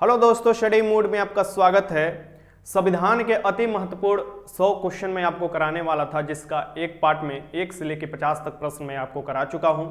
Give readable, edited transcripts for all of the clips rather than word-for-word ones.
Hello दोस्तों, study mood में आपका स्वागत है। संविधान के अति महत्वपूर्ण 100 क्वेश्चन मैं आपको कराने वाला था, जिसका एक पार्ट में 1 से लेकर 50 तक प्रश्न मैं आपको करा चुका हूं।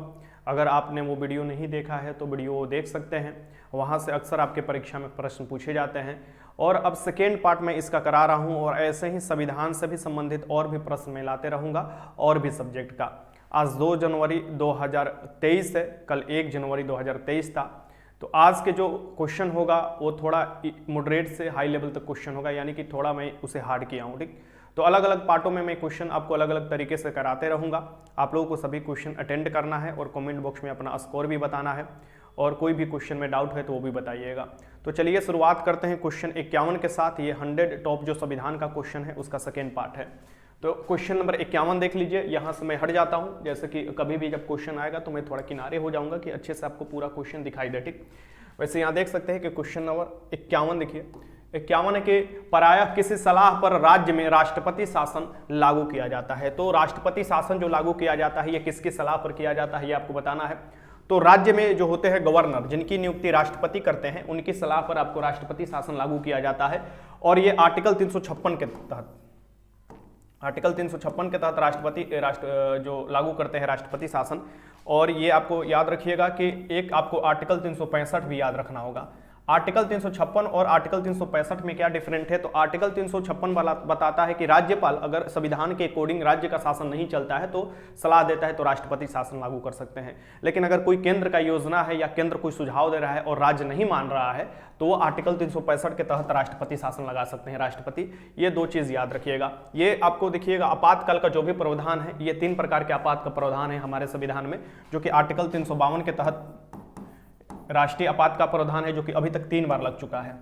अगर आपने वो वीडियो नहीं देखा है तो वीडियो देख सकते हैं, वहां से अक्सर आपके परीक्षा में प्रश्न पूछे जाते हैं। और अब सेकेंड पार्ट में इसका करा रहा हूँ और ऐसे ही संविधान से भी संबंधित और भी प्रश्न मैं लाते रहूँगा और भी सब्जेक्ट का। आज 2 जनवरी 2023 है, कल 1 जनवरी 2023 था। तो आज के जो क्वेश्चन होगा वो थोड़ा मॉडरेट से हाई लेवल तक क्वेश्चन होगा, यानी कि थोड़ा मैं उसे हार्ड किया हूँ। ठीक, तो अलग अलग पार्टों में मैं क्वेश्चन आपको अलग अलग तरीके से कराते रहूँगा। आप लोगों को सभी क्वेश्चन अटेंड करना है और कमेंट बॉक्स में अपना स्कोर भी बताना है, और कोई भी क्वेश्चन में डाउट है तो वो भी बताइएगा। तो चलिए शुरुआत करते हैं क्वेश्चन 51 के साथ। ये 100 टॉप जो संविधान का क्वेश्चन है उसका सेकेंड पार्ट है। तो क्वेश्चन नंबर 51 देख लीजिए। यहाँ से मैं हट जाता हूँ, जैसे कि कभी भी जब क्वेश्चन आएगा तो मैं थोड़ा किनारे हो जाऊँगा कि अच्छे से आपको पूरा क्वेश्चन दिखाई दे। ठीक, वैसे यहाँ देख सकते हैं कि क्वेश्चन नंबर 51 देखिए। 51 है कि प्रायः किसी सलाह पर राज्य में राष्ट्रपति शासन लागू किया जाता है। तो राष्ट्रपति शासन जो लागू किया जाता है ये किसकी सलाह पर किया जाता है ये आपको बताना है। तो राज्य में जो होते हैं गवर्नर, जिनकी नियुक्ति राष्ट्रपति करते हैं, उनकी सलाह पर आपको राष्ट्रपति शासन लागू किया जाता है। और ये आर्टिकल 356 के तहत, आर्टिकल 356 के तहत राष्ट्रपति जो लागू करते हैं राष्ट्रपति शासन। और ये आपको याद रखिएगा कि एक आपको आर्टिकल 365 भी याद रखना होगा। आर्टिकल 356 और आर्टिकल 365 में क्या डिफरेंट है? तो आर्टिकल 356 वाला बताता है कि राज्यपाल अगर संविधान के अकॉर्डिंग राज्य का शासन नहीं चलता है तो सलाह देता है तो राष्ट्रपति शासन लागू कर सकते हैं। लेकिन अगर कोई केंद्र का योजना है या केंद्र कोई सुझाव दे रहा है और राज्य नहीं मान रहा है तो वो आर्टिकल 365 के तहत राष्ट्रपति शासन लगा सकते हैं राष्ट्रपति। ये दो चीज याद रखिएगा। ये आपको देखिएगा आपातकाल का जो भी प्रावधान है, ये 3 प्रकार के आपात का प्रावधान है हमारे संविधान में, जो कि आर्टिकल 352 के तहत राष्ट्रीय आपात का प्रावधान है, जो कि अभी तक 3 बार लग चुका है।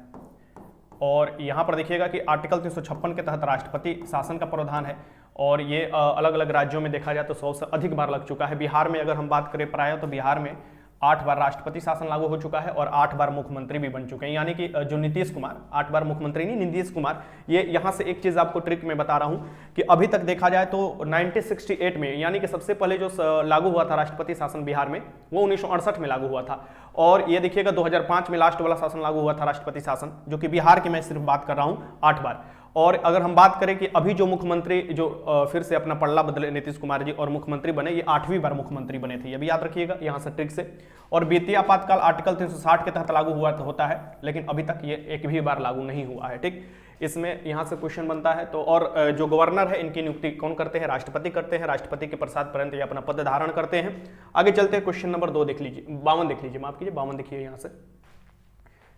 और यहाँ पर देखिएगा कि आर्टिकल 356 के तहत राष्ट्रपति शासन का प्रावधान है, और ये अलग अलग राज्यों में देखा जाए तो 100 से अधिक बार लग चुका है। बिहार में अगर हम बात करें प्रायः तो बिहार में 8 बार राष्ट्रपति शासन लागू हो चुका है और 8 बार मुख्यमंत्री भी बन चुके हैं। यानी कि जो नीतीश कुमार, 8 बार मुख्यमंत्री नहीं, नीतीश कुमार। ये यहाँ से एक चीज आपको ट्रिक में बता रहा हूँ कि अभी तक देखा जाए तो 1968 में, यानी कि सबसे पहले जो लागू हुआ था राष्ट्रपति शासन बिहार में, वो 1968 में लागू हुआ था। और ये देखिएगा 2005 में लास्ट वाला शासन लागू हुआ था राष्ट्रपति शासन, जो कि बिहार की मैं सिर्फ बात कर रहा हूँ 8 बार। और अगर हम बात करें कि अभी जो मुख्यमंत्री जो फिर से अपना पल्ला बदले नीतीश कुमार जी और मुख्यमंत्री बने, ये 8वीं बार मुख्यमंत्री बने थे, ये भी याद रखिएगा यहाँ से ट्रिक से। और वित्तीय आपातकाल आर्टिकल 360 के तहत लागू हुआ होता है, लेकिन अभी तक ये एक भी बार लागू नहीं हुआ है। ठीक, इसमें यहाँ से क्वेश्चन बनता है। तो और जो गवर्नर है इनकी नियुक्ति कौन करते हैं? राष्ट्रपति करते हैं। राष्ट्रपति के प्रसाद पर्यंत ये अपना पद धारण करते हैं। आगे चलते हैं, क्वेश्चन नंबर 2 देख लीजिए, 52 देख लीजिए, माफ कीजिए 52 देखिए यहाँ से।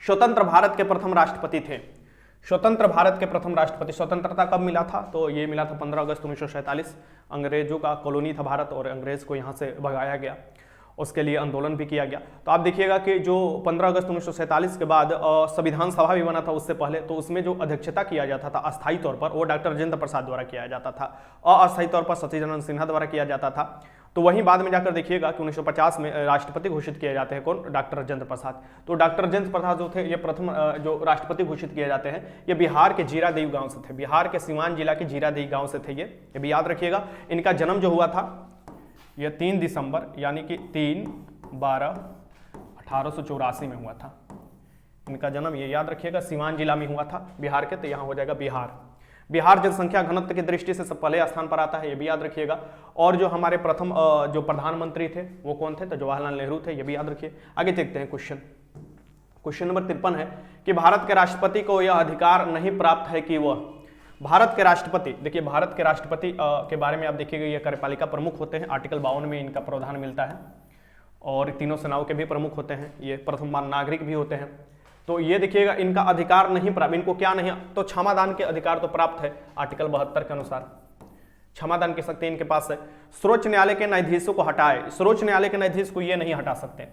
स्वतंत्र भारत के प्रथम राष्ट्रपति थे। स्वतंत्र भारत के प्रथम राष्ट्रपति, स्वतंत्रता कब मिला था? तो ये मिला था 15 अगस्त 1947। अंग्रेजों का कॉलोनी था भारत और अंग्रेज को यहाँ से भगाया गया, उसके लिए आंदोलन भी किया गया। तो आप देखिएगा कि जो 15 अगस्त 1947 के बाद संविधान सभा भी बना था उससे पहले, तो उसमें जो अध्यक्षता किया जाता था अस्थायी तौर पर, वो डॉक्टर राजेंद्र प्रसाद द्वारा किया जाता था। अस्थायी तौर पर सत्येंद्र सिन्हा द्वारा किया जाता था। तो वहीं बाद में जाकर देखिएगा कि 1950 में राष्ट्रपति घोषित किए जाते हैं कौन? डॉक्टर राजेंद्र प्रसाद। तो डॉक्टर राजेंद्र प्रसाद जो थे ये प्रथम जो राष्ट्रपति घोषित किए जाते हैं, ये बिहार के जीरादेई गांव से थे, बिहार के सिवान जिला के जीरादेई गांव से थे। ये भी याद रखिएगा। इनका जन्म जो हुआ था ये 3 दिसंबर यानी कि 3/12/1884 में हुआ था। इनका जन्म, ये याद रखिएगा, सिवान जिला में हुआ था बिहार के, तो यहाँ हो जाएगा बिहार। बिहार जनसंख्या घनत्व की दृष्टि से सब पहले स्थान पर आता है, ये भी याद रखिएगा। और जो हमारे प्रथम जो प्रधानमंत्री थे वो कौन थे? तो जवाहरलाल नेहरू थे, ये भी याद रखिए। आगे देखते हैं क्वेश्चन नंबर 53 है कि भारत के राष्ट्रपति को यह अधिकार नहीं प्राप्त है कि वह, भारत के राष्ट्रपति, देखिए भारत के राष्ट्रपति के बारे में आप देखिएगा, ये कार्यपालिका प्रमुख होते हैं, आर्टिकल 52 में इनका प्रावधान मिलता है। और तीनों सेनाओं के भी प्रमुख होते हैं, ये प्रथम नागरिक भी होते हैं। तो ये देखिएगा इनका अधिकार नहीं प्राप्त, इनको क्या नहीं, तो क्षमादान के अधिकार तो प्राप्त है आर्टिकल 72 के अनुसार, क्षमादान की शक्ति इनके पास है। सर्वोच्च न्यायालय के न्यायाधीशों को हटाए, सर्वोच्च न्यायालय के न्यायाधीश को ये नहीं हटा सकते।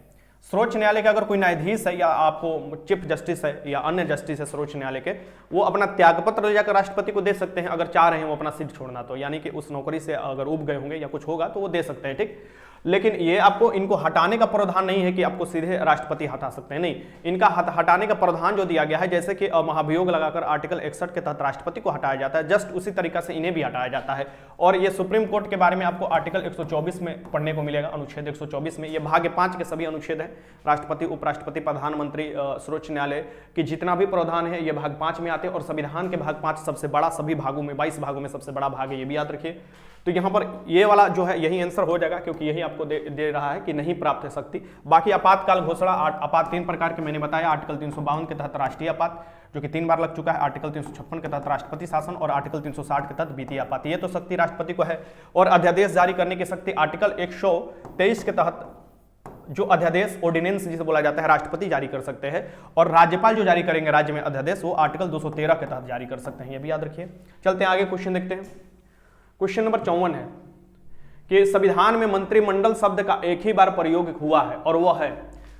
सर्वोच्च न्यायालय का अगर कोई न्यायाधीश है या आपको चीफ जस्टिस है या अन्य जस्टिस है सर्वोच्च न्यायालय के, वो अपना त्यागपत्र ले जाकर राष्ट्रपति को दे सकते हैं अगर चाह रहे हैं वो अपना सीट छोड़ना, तो यानी कि उस नौकरी से अगर उब गए होंगे या कुछ होगा तो वो दे सकते हैं। ठीक, लेकिन ये आपको इनको हटाने का प्रावधान नहीं है कि आपको सीधे राष्ट्रपति हटा सकते हैं, नहीं, इनका हटाने का प्रावधान जो दिया गया है, जैसे कि महाभियोग लगाकर आर्टिकल 61 के तहत राष्ट्रपति को हटाया जाता है, जस्ट उसी तरीका से इन्हें भी हटाया जाता है। और ये सुप्रीम कोर्ट के बारे में आपको आर्टिकल 124 में पढ़ने को मिलेगा, अनुच्छेद 124 में, ये भाग 5 के सभी अनुच्छेद हैं। राष्ट्रपति, उपराष्ट्रपति, प्रधानमंत्री, सर्वोच्च न्यायालय की जितना भी प्रावधान है ये भाग 5 में आते हैं, और संविधान के भाग 5 सबसे बड़ा, सभी भागों में 22 भागों में सबसे बड़ा भाग है, ये भी याद रखिए। तो यहाँ पर ये वाला जो है यही आंसर हो जाएगा, क्योंकि यही आपको दे रहा है कि नहीं प्राप्त है शक्ति। बाकी आपातकाल घोषणा, आपात 3 प्रकार के मैंने बताया, आर्टिकल 352 के तहत राष्ट्रीय आपात जो कि 3 बार लग चुका है, आर्टिकल 356 के तहत राष्ट्रपति शासन और आर्टिकल 360 के तहत वित्तीय आपात, ये तो शक्ति राष्ट्रपति को है। और अध्यादेश जारी करने की शक्ति आर्टिकल 123 के तहत जो अध्यादेश, ऑर्डिनेंस जिसे बोला जाता है, राष्ट्रपति जारी कर सकते हैं, और राज्यपाल जो जारी करेंगे राज्य में अध्यादेश वो आर्टिकल 213 के तहत जारी कर सकते हैं, ये भी याद रखिए। चलते हैं आगे, क्वेश्चन देखते हैं। क्वेश्चन नंबर 54 है कि संविधान में मंत्रिमंडल शब्द का एक ही बार प्रयोग हुआ है, और वह है,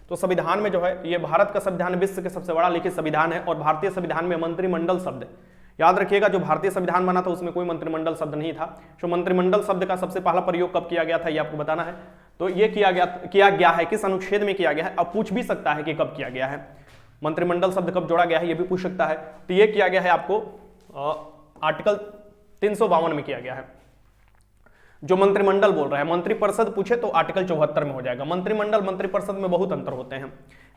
तो संविधान में जो है ये भारत का संविधान विश्व के सबसे बड़ा लिखित संविधान है, और भारतीय संविधान में मंत्रिमंडल शब्द, याद रखिएगा, जो भारतीय संविधान बना था उसमें कोई मंत्रिमंडल शब्द नहीं था। तो मंत्रिमंडल शब्द का सबसे पहला प्रयोग कब किया गया था ये आपको बताना है। तो ये किया गया है किस अनुच्छेद में किया गया है, अब पूछ भी सकता है कि कब किया गया है, मंत्रिमंडल शब्द कब जोड़ा गया है ये भी पूछ सकता है। तो ये किया गया है आपको आर्टिकल 352 में किया गया है। जो मंत्रिमंडल बोल रहा है, मंत्रिपरिषद पूछे तो आर्टिकल 74 में हो जाएगा। मंत्रिमंडल मंत्रिपरिषद में बहुत अंतर होते हैं।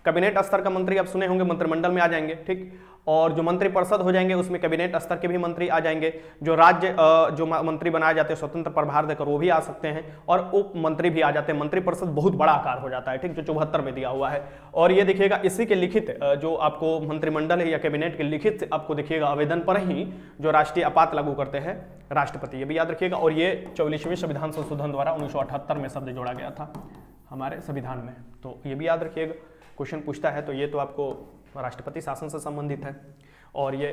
कैबिनेट स्तर का मंत्री आप सुने होंगे मंत्रिमंडल में आ जाएंगे, ठीक, और जो मंत्रिपरिषद हो जाएंगे उसमें कैबिनेट स्तर के भी मंत्री आ जाएंगे। जो राज्य जो मंत्री बनाए जाते हैं स्वतंत्र प्रभार देकर वो भी आ सकते हैं, और उप मंत्री भी आ जाते हैं। मंत्रिपरिषद बहुत बड़ा आकार हो जाता है, ठीक, जो 74 में दिया हुआ है। और ये देखिएगा इसी के लिखित जो आपको मंत्रिमंडल है या कैबिनेट के लिखित आपको देखिएगा आवेदन पर ही जो राष्ट्रीय आपात लागू करते हैं राष्ट्रपति, ये भी याद रखिएगा। और ये 44वें संविधान संशोधन द्वारा 1978 में शब्द जोड़ा गया था हमारे संविधान में, तो ये भी याद रखिएगा। क्वेश्चन पूछता है तो ये तो आपको राष्ट्रपति शासन से संबंधित है, और ये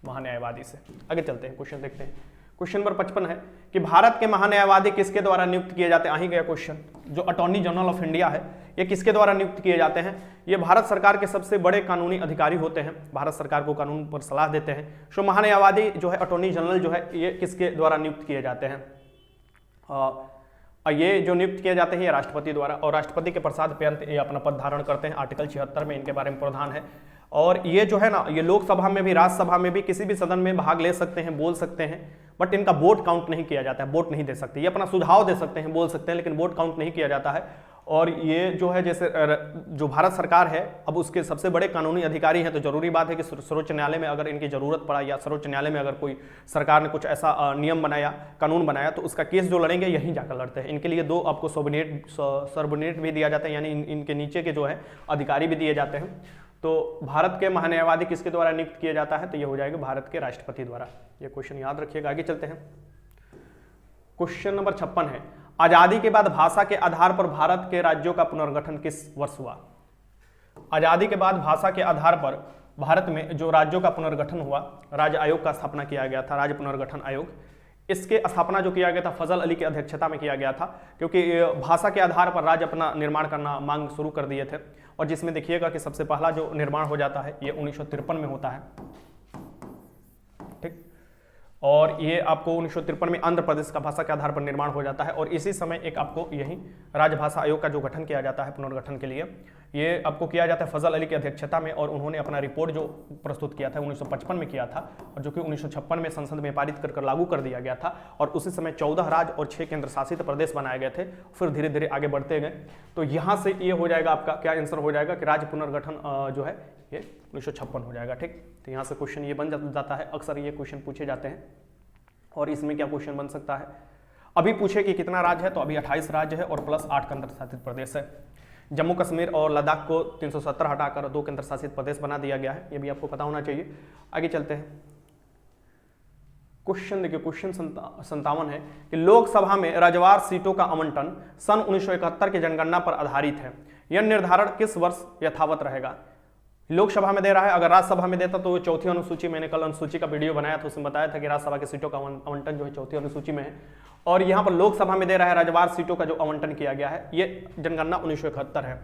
महान्यायवादी से। आगे चलते हैं, क्वेश्चन देखते हैं। क्वेश्चन नंबर 55 है कि भारत के महान्यायवादी किसके द्वारा नियुक्त किए जाते हैं। आ ही गया क्वेश्चन। जो अटॉर्नी जनरल ऑफ इंडिया है ये किसके द्वारा नियुक्त किए जाते हैं। ये भारत सरकार के सबसे बड़े कानूनी अधिकारी होते हैं, भारत सरकार को कानून पर सलाह देते हैं। सो महान्यायवादी जो है अटॉर्नी जनरल जो है ये किसके द्वारा नियुक्त किए जाते हैं। ये जो नियुक्त किए जाते हैं ये राष्ट्रपति द्वारा, और राष्ट्रपति के प्रसाद पर्यंत ये अपना पद धारण करते हैं। आर्टिकल 76 में इनके बारे में प्रावधान है। और ये जो है ना, ये लोकसभा में भी, राज्यसभा में भी, किसी भी सदन में भाग ले सकते हैं, बोल सकते हैं, बट इनका वोट काउंट नहीं किया जाता है, वोट नहीं दे सकते। ये अपना सुझाव दे सकते हैं, बोल सकते हैं, लेकिन वोट काउंट नहीं किया जाता है। और ये जो है जैसे जो भारत सरकार है अब उसके सबसे बड़े कानूनी अधिकारी हैं, तो जरूरी बात है कि सर्वोच्च न्यायालय में अगर इनकी जरूरत पड़ा या सर्वोच्च न्यायालय में अगर कोई सरकार ने कुछ ऐसा नियम बनाया, कानून बनाया, तो उसका केस जो लड़ेंगे यहीं जाकर लड़ते हैं। इनके लिए 2 आपको सबऑर्डिनेट भी दिया जाता है, यानी इनके नीचे के जो है अधिकारी भी दिए जाते हैं। तो भारत के महान्यायवादी किसके द्वारा नियुक्त किया जाता है, तो ये हो जाएगा भारत के राष्ट्रपति द्वारा। ये क्वेश्चन याद रखिएगा। आगे चलते हैं। क्वेश्चन नंबर 56 है, आजादी के बाद भाषा के आधार पर भारत के राज्यों का पुनर्गठन किस वर्ष हुआ। आजादी के बाद भाषा के आधार पर भारत में जो राज्यों का पुनर्गठन हुआ, राज्य आयोग का स्थापना किया गया था, राज्य पुनर्गठन आयोग। इसके स्थापना जो किया गया था फजल अली की अध्यक्षता में किया गया था, क्योंकि भाषा के आधार पर राज्य अपना निर्माण करना मांग शुरू कर दिए थे। और जिसमें देखिएगा कि सबसे पहला जो निर्माण हो जाता है ये 1953 में होता है, ठीक। और ये आपको 1953 में आंध्र प्रदेश का भाषा के आधार पर निर्माण हो जाता है। और इसी समय एक आपको यही राजभाषा आयोग का जो गठन किया जाता है पुनर्गठन के लिए, ये आपको किया जाता है फजल अली की अध्यक्षता में। और उन्होंने अपना रिपोर्ट जो प्रस्तुत किया था 1955 में किया था, और जो कि 1956 में संसद में पारित कर लागू कर दिया गया था। और उसी समय 14 राज्य और 6 केंद्र शासित प्रदेश बनाए गए थे। फिर धीरे धीरे आगे बढ़ते गए। तो यहाँ से ये हो जाएगा आपका क्या आंसर हो जाएगा कि राज्य पुनर्गठन जो है ये 1956 हो जाएगा, ठीक। तो यहाँ से क्वेश्चन ये बन जाता है, अक्सर ये क्वेश्चन पूछे जाते हैं। और इसमें क्या क्वेश्चन बन सकता है, अभी पूछे कि कितना राज्य है, तो अभी 28 राज्य है और प्लस 8 केंद्र शासित प्रदेश है। जम्मू कश्मीर और लद्दाख को 370 हटाकर 2 केंद्र शासित प्रदेश बना दिया गया है, ये भी आपको पता होना चाहिए। आगे चलते हैं। क्वेश्चन देखिए, क्वेश्चन 57 है कि लोकसभा में राज्यवार सीटों का आवंटन सन 1971 की जनगणना पर आधारित है। यह निर्धारण किस वर्ष यथावत रहेगा। लोकसभा में दे रहा है, अगर राज्यसभा में देता तो 4थी अनुसूची, मैंने कल अनुसूची का वीडियो बनाया था उसमें बताया था कि राज्यसभा की सीटों का आवंटन जो है 4थी अनुसूची में है। और यहाँ पर लोकसभा में दे रहा है राज्यवार सीटों का जो आवंटन किया गया है, ये जनगणना 1971 है।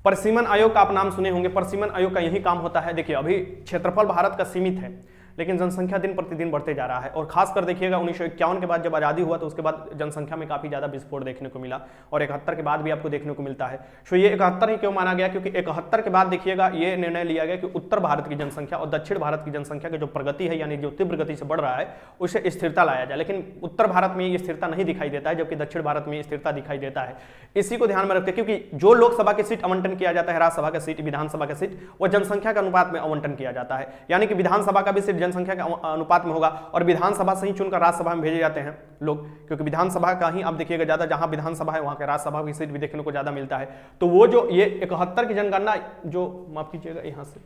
परिसीमन आयोग का आप नाम सुने होंगे। परिसीमन आयोग का यही काम होता है। देखिए अभी क्षेत्रफल भारत का सीमित है, लेकिन जनसंख्या दिन प्रतिदिन बढ़ते जा रहा है। और खासकर देखिएगा 1951 के बाद जब आज़ादी हुआ तो उसके बाद जनसंख्या में काफ़ी ज़्यादा विस्फोट देखने को मिला, और 71 के बाद भी आपको देखने को मिलता है। तो ये 71 ही क्यों माना गया, क्योंकि 71 के बाद देखिएगा ये निर्णय लिया गया कि उत्तर भारत की जनसंख्या और दक्षिण भारत की जनसंख्या की जो प्रगति है, यानी जो तीव्र गति से बढ़ रहा है, उसे स्थिरता लाया जाए। लेकिन उत्तर भारत में ये स्थिरता नहीं दिखाई देता है, जबकि दक्षिण भारत में स्थिरता दिखाई देता है। इसी को ध्यान में रखते, क्योंकि जो लोकसभा की सीट आवंटन किया जाता है, राज्यसभा का सीट, विधानसभा का सीट, वो जनसंख्या के अनुपात में आवंटन किया जाता है। यानी कि विधानसभा का भी सीट जनसंख्या के अनुपात में होगा, और विधानसभा से ही चुनकर राज्यसभा में भेजे जाते हैं लोग, क्योंकि विधानसभा का ही आप देखिएगा ज्यादा, जहां विधानसभा है वहां के राज्यसभा की सीट भी देखने को ज्यादा मिलता है। तो वो जो ये 71 की जनगणना, जो माफ कीजिएगा यहां से,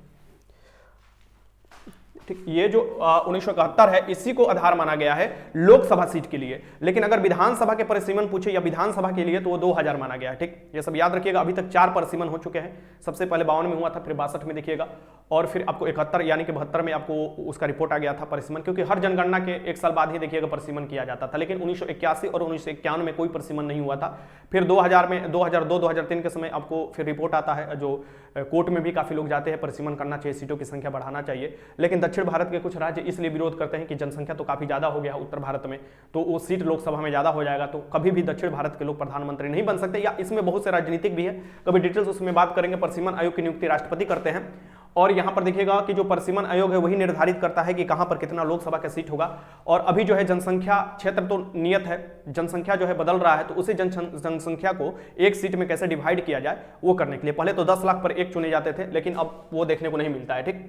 ठीक, ये जो 1971 है, इसी को आधार माना गया है लोकसभा सीट के लिए। लेकिन अगर विधानसभा के परिसीमन पूछे या विधानसभा के लिए, तो वो 2000 माना गया है। ठीक, ये सब याद रखिएगा। अभी तक 4 परिसीमन हो चुके हैं। सबसे पहले 52 में हुआ था, फिर 62 में देखिएगा, और फिर आपको 71 यानी कि 72 में आपको उसका रिपोर्ट आ गया था परिसीमन, क्योंकि हर जनगणना के 1 साल बाद ही देखिएगा परिसीमन किया जाता था। लेकिन 1981 और 1951 में कोई परिसीमन नहीं हुआ था। फिर 2000 में, 2002 2003 के समय आपको फिर रिपोर्ट आता है, जो कोर्ट में भी काफी लोग जाते हैं, परिसीमन करना चाहिए, सीटों की संख्या बढ़ाना चाहिए। लेकिन दक्षिण भारत के कुछ राज्य इसलिए विरोध करते हैं कि जनसंख्या तो काफी ज्यादा हो गया उत्तर भारत में, तो वो सीट लोकसभा में ज्यादा हो जाएगा, तो कभी भी दक्षिण भारत के लोग प्रधानमंत्री नहीं बन सकते, या इसमें बहुत से राजनीतिक भी है, कभी डिटेल्स उसमें बात करेंगे। परिसीमन आयोग की नियुक्ति राष्ट्रपति करते हैं, और यहां पर देखिएगा कि जो परिसीमन आयोग है वही निर्धारित करता है कि कहां पर कितना लोकसभा का सीट होगा। और अभी जो है जनसंख्या क्षेत्र तो नियत है, जनसंख्या जो है बदल रहा है, तो उसी जनसंख्या को एक सीट में कैसे डिवाइड किया जाए वो करने के लिए पहले तो 10 लाख पर एक चुने जाते थे, लेकिन अब वो देखने को नहीं मिलता है। ठीक,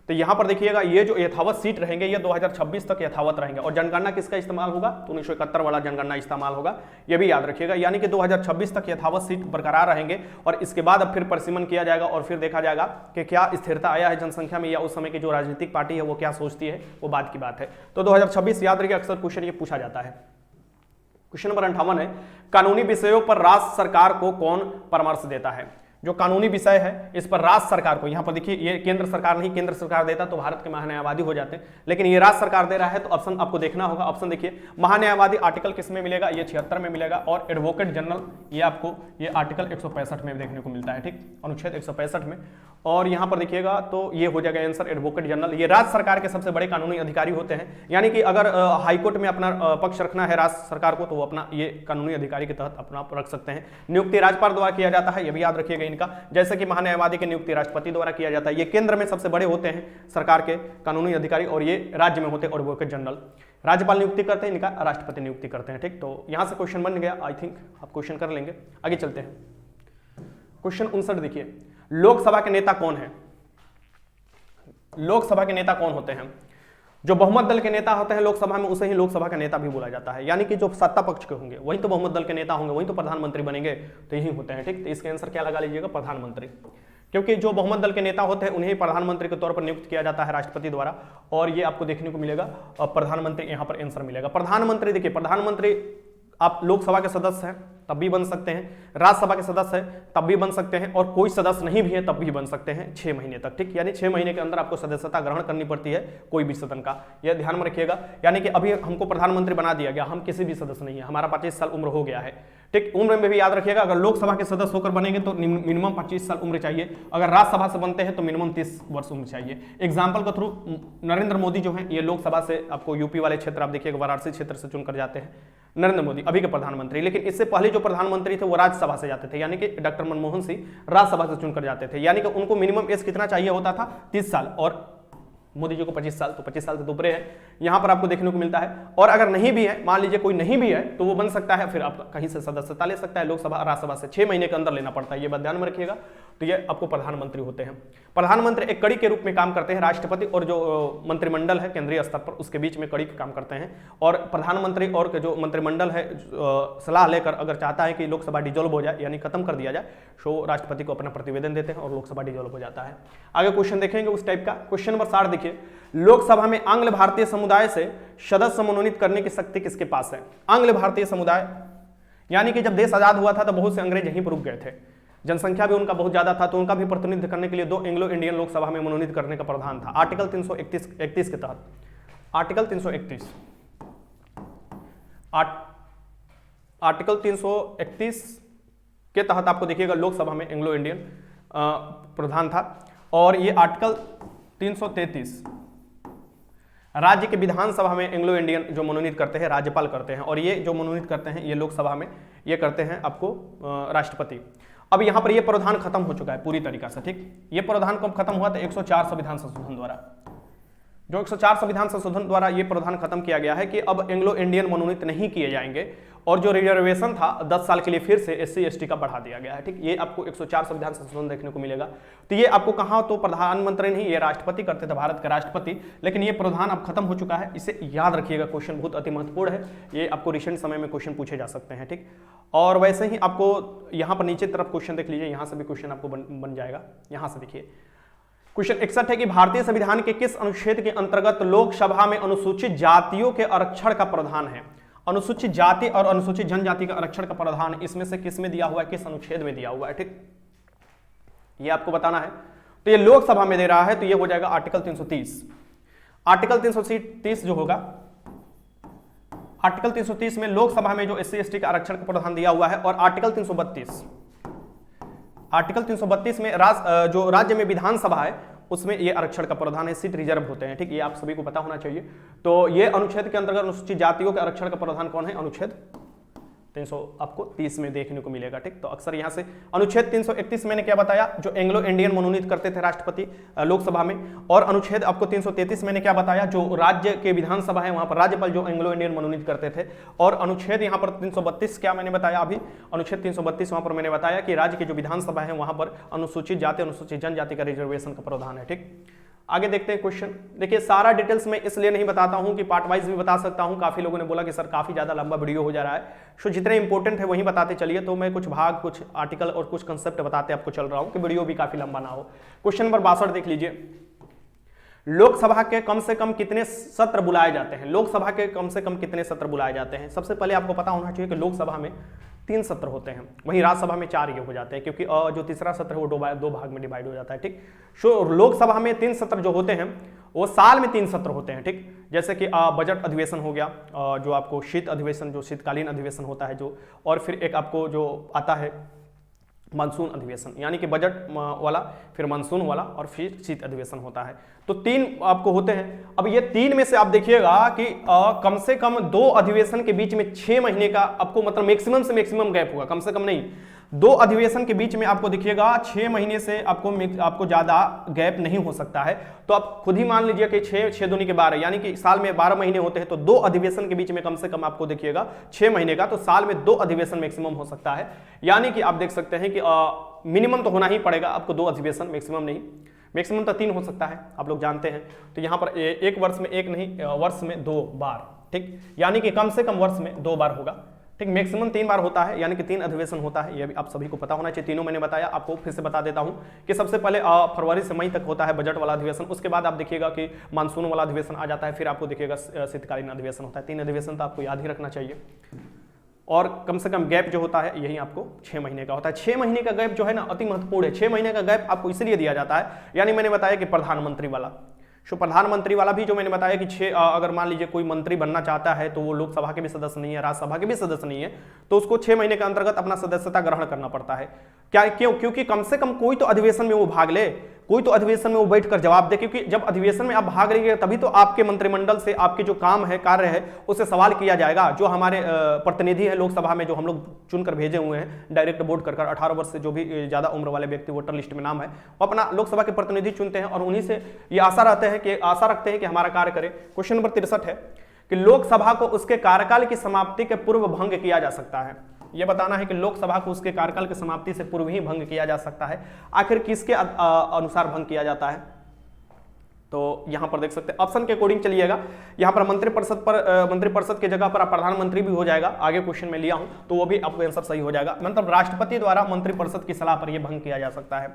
तो यहां पर देखिएगा ये जो यथावत सीट रहेंगे ये 2026 तक यथावत रहेंगे। और जनगणना किसका इस्तेमाल होगा, तो 1971 वाला जनगणना इस्तेमाल होगा, ये भी याद रखिएगा। यानी कि 2026 तक यथावत सीट बरकरार रहेंगे, और इसके बाद अब फिर परिसीमन किया जाएगा, और फिर देखा जाएगा कि क्या स्थिरता आया है जनसंख्या में, या उस समय की जो राजनीतिक पार्टी है वो क्या सोचती है, वो बात की बात है। तो 2026 याद रखिए, अक्सर क्वेश्चन ये पूछा जाता है। क्वेश्चन नंबर 58 है, कानूनी विषयों पर राज्य सरकार को कौन परामर्श देता है। जो कानूनी विषय है इस पर राज्य सरकार को, यहां पर देखिए ये केंद्र सरकार नहीं, केंद्र सरकार देता तो भारत के महान्यायवादी हो जाते, लेकिन ये राज्य सरकार दे रहा है, तो ऑप्शन आपको देखना होगा। ऑप्शन देखिए, महान्यायवादी आर्टिकल किस में मिलेगा, ये 76 में मिलेगा, और एडवोकेट जनरल ये आपको ये आर्टिकल 165 में देखने को मिलता है। ठीक, अनुच्छेद 165 में। और यहां पर देखिएगा तो ये हो जाएगा आंसर, एडवोकेट जनरल। ये राज्य सरकार के सबसे बड़े कानूनी अधिकारी होते हैं, यानी कि अगर हाईकोर्ट में अपना पक्ष रखना है राज्य सरकार को, तो वो अपना ये कानूनी अधिकारी के तहत अपना रख सकते हैं। नियुक्ति राज्यपाल द्वारा किया जाता है, ये भी याद रखिएगा इनका, जैसे कि महान्यायवादी की नियुक्ति राष्ट्रपति द्वारा किया जाता है। ये केंद्र में सबसे बड़े होते हैं सरकार के कानूनी अधिकारी, और ये राज्य में होते हैं एडवोकेट जनरल। राज्यपाल नियुक्ति करते हैं, इनका राष्ट्रपति नियुक्ति करते हैं। ठीक, तो यहां से क्वेश्चन बन गया, आई थिंक आप क्वेश्चन कर लेंगे। आगे चलते हैं, क्वेश्चन 59 देखिए, लोकसभा के नेता कौन है। लोकसभा के नेता कौन होते हैं, जो बहुमत दल के नेता होते हैं लोकसभा में, उसे ही लोकसभा का नेता भी बोला जाता है। यानी कि जो सत्ता पक्ष के होंगे वही तो बहुमत दल के नेता होंगे, वही तो प्रधानमंत्री बनेंगे, तो यही होते हैं। ठीक, तो इसका आंसर क्या लगा लीजिएगा, प्रधानमंत्री, क्योंकि जो बहुमत दल के नेता होते हैं उन्हें प्रधानमंत्री के तौर पर नियुक्त किया जाता है राष्ट्रपति द्वारा, और ये आपको देखने को मिलेगा प्रधानमंत्री, यहां पर आंसर मिलेगा प्रधानमंत्री। देखिए, प्रधानमंत्री आप लोकसभा के सदस्य हैं तब भी बन सकते हैं, राज्यसभा के सदस्य हैं तब भी बन सकते हैं, और कोई सदस्य नहीं भी है तब भी बन सकते हैं 6 महीने तक। ठीक, यानी 6 महीने के अंदर आपको सदस्यता ग्रहण करनी पड़ती है कोई भी सदन का, यह ध्यान में रखिएगा। यानी कि अभी हमको प्रधानमंत्री बना दिया गया, हम किसी भी सदस्य नहीं है, हमारा 25 साल उम्र हो गया है। ठीक, उम्र में भी याद रखिएगा, अगर लोकसभा के सदस्य होकर बनेंगे तो मिनिमम 25 साल उम्र चाहिए, अगर राज्यसभा से बनते हैं तो मिनिमम 30 वर्ष उम्र चाहिए। एग्जाम्पल के थ्रू नरेंद्र मोदी जो है ये लोकसभा से, आपको यूपी वाले क्षेत्र आप देखिएगा वाराणसी क्षेत्र से चुनकर जाते हैं नरेंद्र मोदी, अभी के प्रधानमंत्री। लेकिन इससे पहले जो प्रधानमंत्री थे वो राज्यसभा से जाते थे, यानी कि डॉक्टर मनमोहन सिंह राज्यसभा से चुनकर जाते थे, यानी कि उनको मिनिमम एज कितना चाहिए होता था, 30 साल, और मोदी जी को 25 साल, तो 25 साल से ऊपर है, यहां पर आपको देखने को मिलता है। और अगर नहीं भी है, मान लीजिए कोई नहीं भी है, तो वो बन सकता है, फिर आप कहीं से सदस्यता ले सकता है लोकसभा राज्यसभा से, 6 महीने के अंदर लेना पड़ता है, ये बात ध्यान में रखिएगा। तो ये आपको प्रधानमंत्री होते हैं। प्रधानमंत्री एक कड़ी के रूप में काम करते हैं, राष्ट्रपति और जो मंत्रिमंडल है केंद्रीय स्तर पर उसके बीच में कड़ी का काम करते हैं। और प्रधानमंत्री और जो मंत्रिमंडल है सलाह लेकर अगर चाहता है कि लोकसभा डिजोल्व हो जाए, यानी खत्म कर दिया जाए, तो राष्ट्रपति को अपना प्रतिवेदन देते हैं और लोकसभा डिजोल्व हो जाता है। आगे क्वेश्चन देखेंगे उस टाइप का। क्वेश्चन नंबर 60 देखिए, लोकसभा में आंग्ल भारतीय समुदाय से सदस्य मनोनीत करने की शक्ति किसके पास है। आंग्ल भारतीय समुदाय, यानी कि जब देश आजाद हुआ था तो बहुत से अंग्रेज यहीं पर रुक गए थे, जनसंख्या भी उनका बहुत ज्यादा था, तो उनका भी प्रतिनिधित्व करने के लिए 2 एंग्लो इंडियन लोकसभा में मनोनीत करने का प्रावधान था आर्टिकल 331 के तहत। आर्टिकल 331 आर्टिकल 331 के तहत आपको देखिएगा लोकसभा में एंग्लो इंडियन प्रधान था। और ये आर्टिकल 333 राज्य के विधानसभा में एंग्लो इंडियन जो मनोनीत करते हैं राज्यपाल करते हैं, और ये जो मनोनीत करते हैं ये लोकसभा में ये करते हैं आपको राष्ट्रपति। अब यहाँ पर ये प्रावधान खत्म हो चुका है पूरी तरीका से, ठीक। ये प्रावधान कब खत्म हुआ था? 104 संविधान संशोधन द्वारा। जो 104 संविधान संशोधन द्वारा ये प्रावधान खत्म किया गया है कि अब एंग्लो इंडियन मनोनीत नहीं किए जाएंगे, और जो रिजर्वेशन था 10 साल के लिए फिर से SC ST का बढ़ा दिया गया है, ठीक। ये आपको 104 संविधान संशोधन देखने को मिलेगा। तो ये आपको कहाँ, तो प्रधानमंत्री नहीं, ये राष्ट्रपति करते थे, भारत के राष्ट्रपति, लेकिन ये प्रावधान अब खत्म हो चुका है। इसे याद रखिएगा, क्वेश्चन बहुत अति महत्वपूर्ण है, ये आपको रिसेंट समय में क्वेश्चन पूछे जा सकते हैं, ठीक। और वैसे ही आपको यहाँ पर नीचे तरफ क्वेश्चन देख लीजिए, यहाँ से भी क्वेश्चन आपको बन जाएगा। यहाँ से देखिए क्वेश्चन 61 है कि भारतीय संविधान के किस अनुच्छेद के अंतर्गत लोकसभा में अनुसूचित जातियों के आरक्षण का प्रावधान है? अनुसूचित जाति और अनुसूचित जनजाति का आरक्षण का प्रावधान इसमें से किस में दिया हुआ है, किस अनुच्छेद में दिया हुआ है, ठीक। ये आपको बताना है। तो ये लोकसभा में दे रहा है, तो ये हो जाएगा आर्टिकल 330। आर्टिकल 330 जो होगा, आर्टिकल 330 में लोकसभा में जो SC ST का आरक्षण का प्रावधान दिया हुआ है, और आर्टिकल 332 में जो राज्य में विधानसभा है उसमें ये आरक्षण का प्रावधान है, सीट रिजर्व होते हैं, ठीक। ये आप सभी को पता होना चाहिए। तो ये अनुच्छेद के अंतर्गत अनुसूचित जातियों के आरक्षण का प्रावधान कौन है? अनुच्छेद 330 में देखने को मिलेगा, ठीक। तो अक्सर यहां से अनुच्छेद 331 मैंने क्या बताया, जो एंग्लो इंडियन मनोनीत करते थे राष्ट्रपति लोकसभा में, और अनुच्छेद आपको 333 मैंने क्या बताया, जो राज्य के विधानसभा है वहां पर राज्यपाल जो एंग्लो इंडियन मनोनीत करते थे। और अनुच्छेद यहां पर 332 क्या मैंने बताया अभी, अनुच्छेद 332 वहां पर मैंने बताया कि राज्य की जो विधानसभा है वहां पर अनुसूचित जाति अनुसूचित जनजाति का रिजर्वेशन का प्रावधान है, ठीक। आगे देखते हैं क्वेश्चन। देखिए सारा डिटेल्स में इसलिए नहीं बताता हूं कि पार्ट वाइज भी बता सकता हूं। काफी लोगों ने बोला कि सर काफी ज्यादा लंबा वीडियो हो जा रहा है, सो जितने इंपॉर्टेंट है वही बताते चलिए। तो मैं कुछ भाग, कुछ आर्टिकल और कुछ कंसेप्ट बताते आपको चल रहा हूं कि वीडियो भी काफी लंबा ना हो। क्वेश्चन नंबर 62 देख लीजिए। लोकसभा के कम से कम कितने सत्र बुलाए जाते हैं? लोकसभा के कम से कम कितने सत्र बुलाए जाते हैं? सबसे पहले आपको पता होना चाहिए कि लोकसभा में 3 सत्र होते हैं, वहीं राज्यसभा में 4 ये हो जाते हैं, क्योंकि जो तीसरा सत्र है वो दो भाग में डिवाइड हो जाता है, ठीक। सो लोकसभा में 3 सत्र जो होते हैं वो साल में 3 सत्र होते हैं, ठीक। जैसे कि बजट अधिवेशन हो गया, जो आपको शीत अधिवेशन, जो शीतकालीन अधिवेशन होता है जो, और फिर एक आपको जो आता है मानसून अधिवेशन, यानी कि बजट वाला, फिर मानसून वाला, और फिर शीत अधिवेशन होता है। तो 3 आपको होते हैं। अब ये 3 में से आप देखिएगा कि कम से कम 2 अधिवेशन के बीच में 6 महीने का आपको मतलब मैक्सिमम से मैक्सिमम गैप होगा, कम से कम नहीं, 2 अधिवेशन के बीच में आपको देखिएगा 6 महीने से आपको ज्यादा गैप नहीं हो सकता है। तो आप खुद ही मान लीजिए कि 6 दूनी के 12, यानी कि साल में 12 महीने होते हैं, तो 2 अधिवेशन के बीच में कम से कम आपको देखिएगा 6 महीने का, तो साल में 2 अधिवेशन मैक्सिमम हो सकता है। यानी कि आप देख सकते हैं कि मिनिमम तो होना ही पड़ेगा आपको 2 अधिवेशन, मैक्सिमम नहीं। मैक्सिमम तो 3 हो सकता है, आप लोग जानते हैं। तो यहाँ पर एक वर्ष में 1 नहीं, वर्ष में 2 बार, ठीक। यानी कि कम से कम वर्ष में 2 बार होगा, ठीक। मैक्सिमम 3 बार होता है, यानी कि 3 अधिवेशन होता है। ये भी आप सभी को पता होना चाहिए। तीनों मैंने बताया, आपको फिर से बता देता हूं कि सबसे पहले फरवरी से मई तक होता है बजट वाला अधिवेशन, उसके बाद आप देखिएगा कि मानसून वाला अधिवेशन आ जाता है, फिर आपको देखिएगा शीतकालीन अधिवेशन होता है। 3 अधिवेशन तो आपको याद ही रखना चाहिए। और कम से कम गैप जो होता है यही आपको 6 महीने का होता है। 6 महीने का गैप जो है ना अति महत्वपूर्ण है। 6 महीने का गैप आपको इसलिए दिया जाता है, यानी मैंने बताया कि प्रधानमंत्री वाला, सो प्रधानमंत्री वाला भी जो मैंने बताया कि अगर मान लीजिए कोई मंत्री बनना चाहता है तो वो लोकसभा के भी सदस्य नहीं है, राज्यसभा के भी सदस्य नहीं है, तो उसको 6 महीने के अंतर्गत अपना सदस्यता ग्रहण करना पड़ता है। क्योंकि कम से कम कोई तो अधिवेशन में वो भाग ले, कोई तो अधिवेशन में वो बैठकर जवाब दे, क्योंकि जब अधिवेशन में आप भाग रहिए तभी तो आपके मंत्रिमंडल से आपके जो काम है, कार्य है, उससे सवाल किया जाएगा। जो हमारे प्रतिनिधि है लोकसभा में, जो हम लोग चुनकर भेजे हुए हैं डायरेक्ट वोट कर 18 वर्ष से जो भी ज्यादा उम्र वाले व्यक्ति वोटर लिस्ट में नाम है, वो अपना लोकसभा के प्रतिनिधि चुनते हैं, और उन्हीं से ये आशा रखते हैं कि हमारा कार्य करे। क्वेश्चन नंबर 63 है कि लोकसभा को उसके कार्यकाल की समाप्ति के पूर्व भंग किया जा सकता है। यह बताना है कि लोकसभा को उसके कार्यकाल की समाप्ति से पूर्व ही भंग किया जा सकता है। आखिर किसके अनुसार भंग किया जाता है? तो यहां पर देख सकते हैं ऑप्शन के अकॉर्डिंग चलिएगा। यहां पर मंत्रिपरिषद की जगह पर आप प्रधानमंत्री भी हो जाएगा, आगे क्वेश्चन में लिया हूं तो वो भी आपको आंसर सही हो जाएगा। मतलब राष्ट्रपति द्वारा मंत्रिपरिषद की सलाह पर यह भंग किया जा सकता है।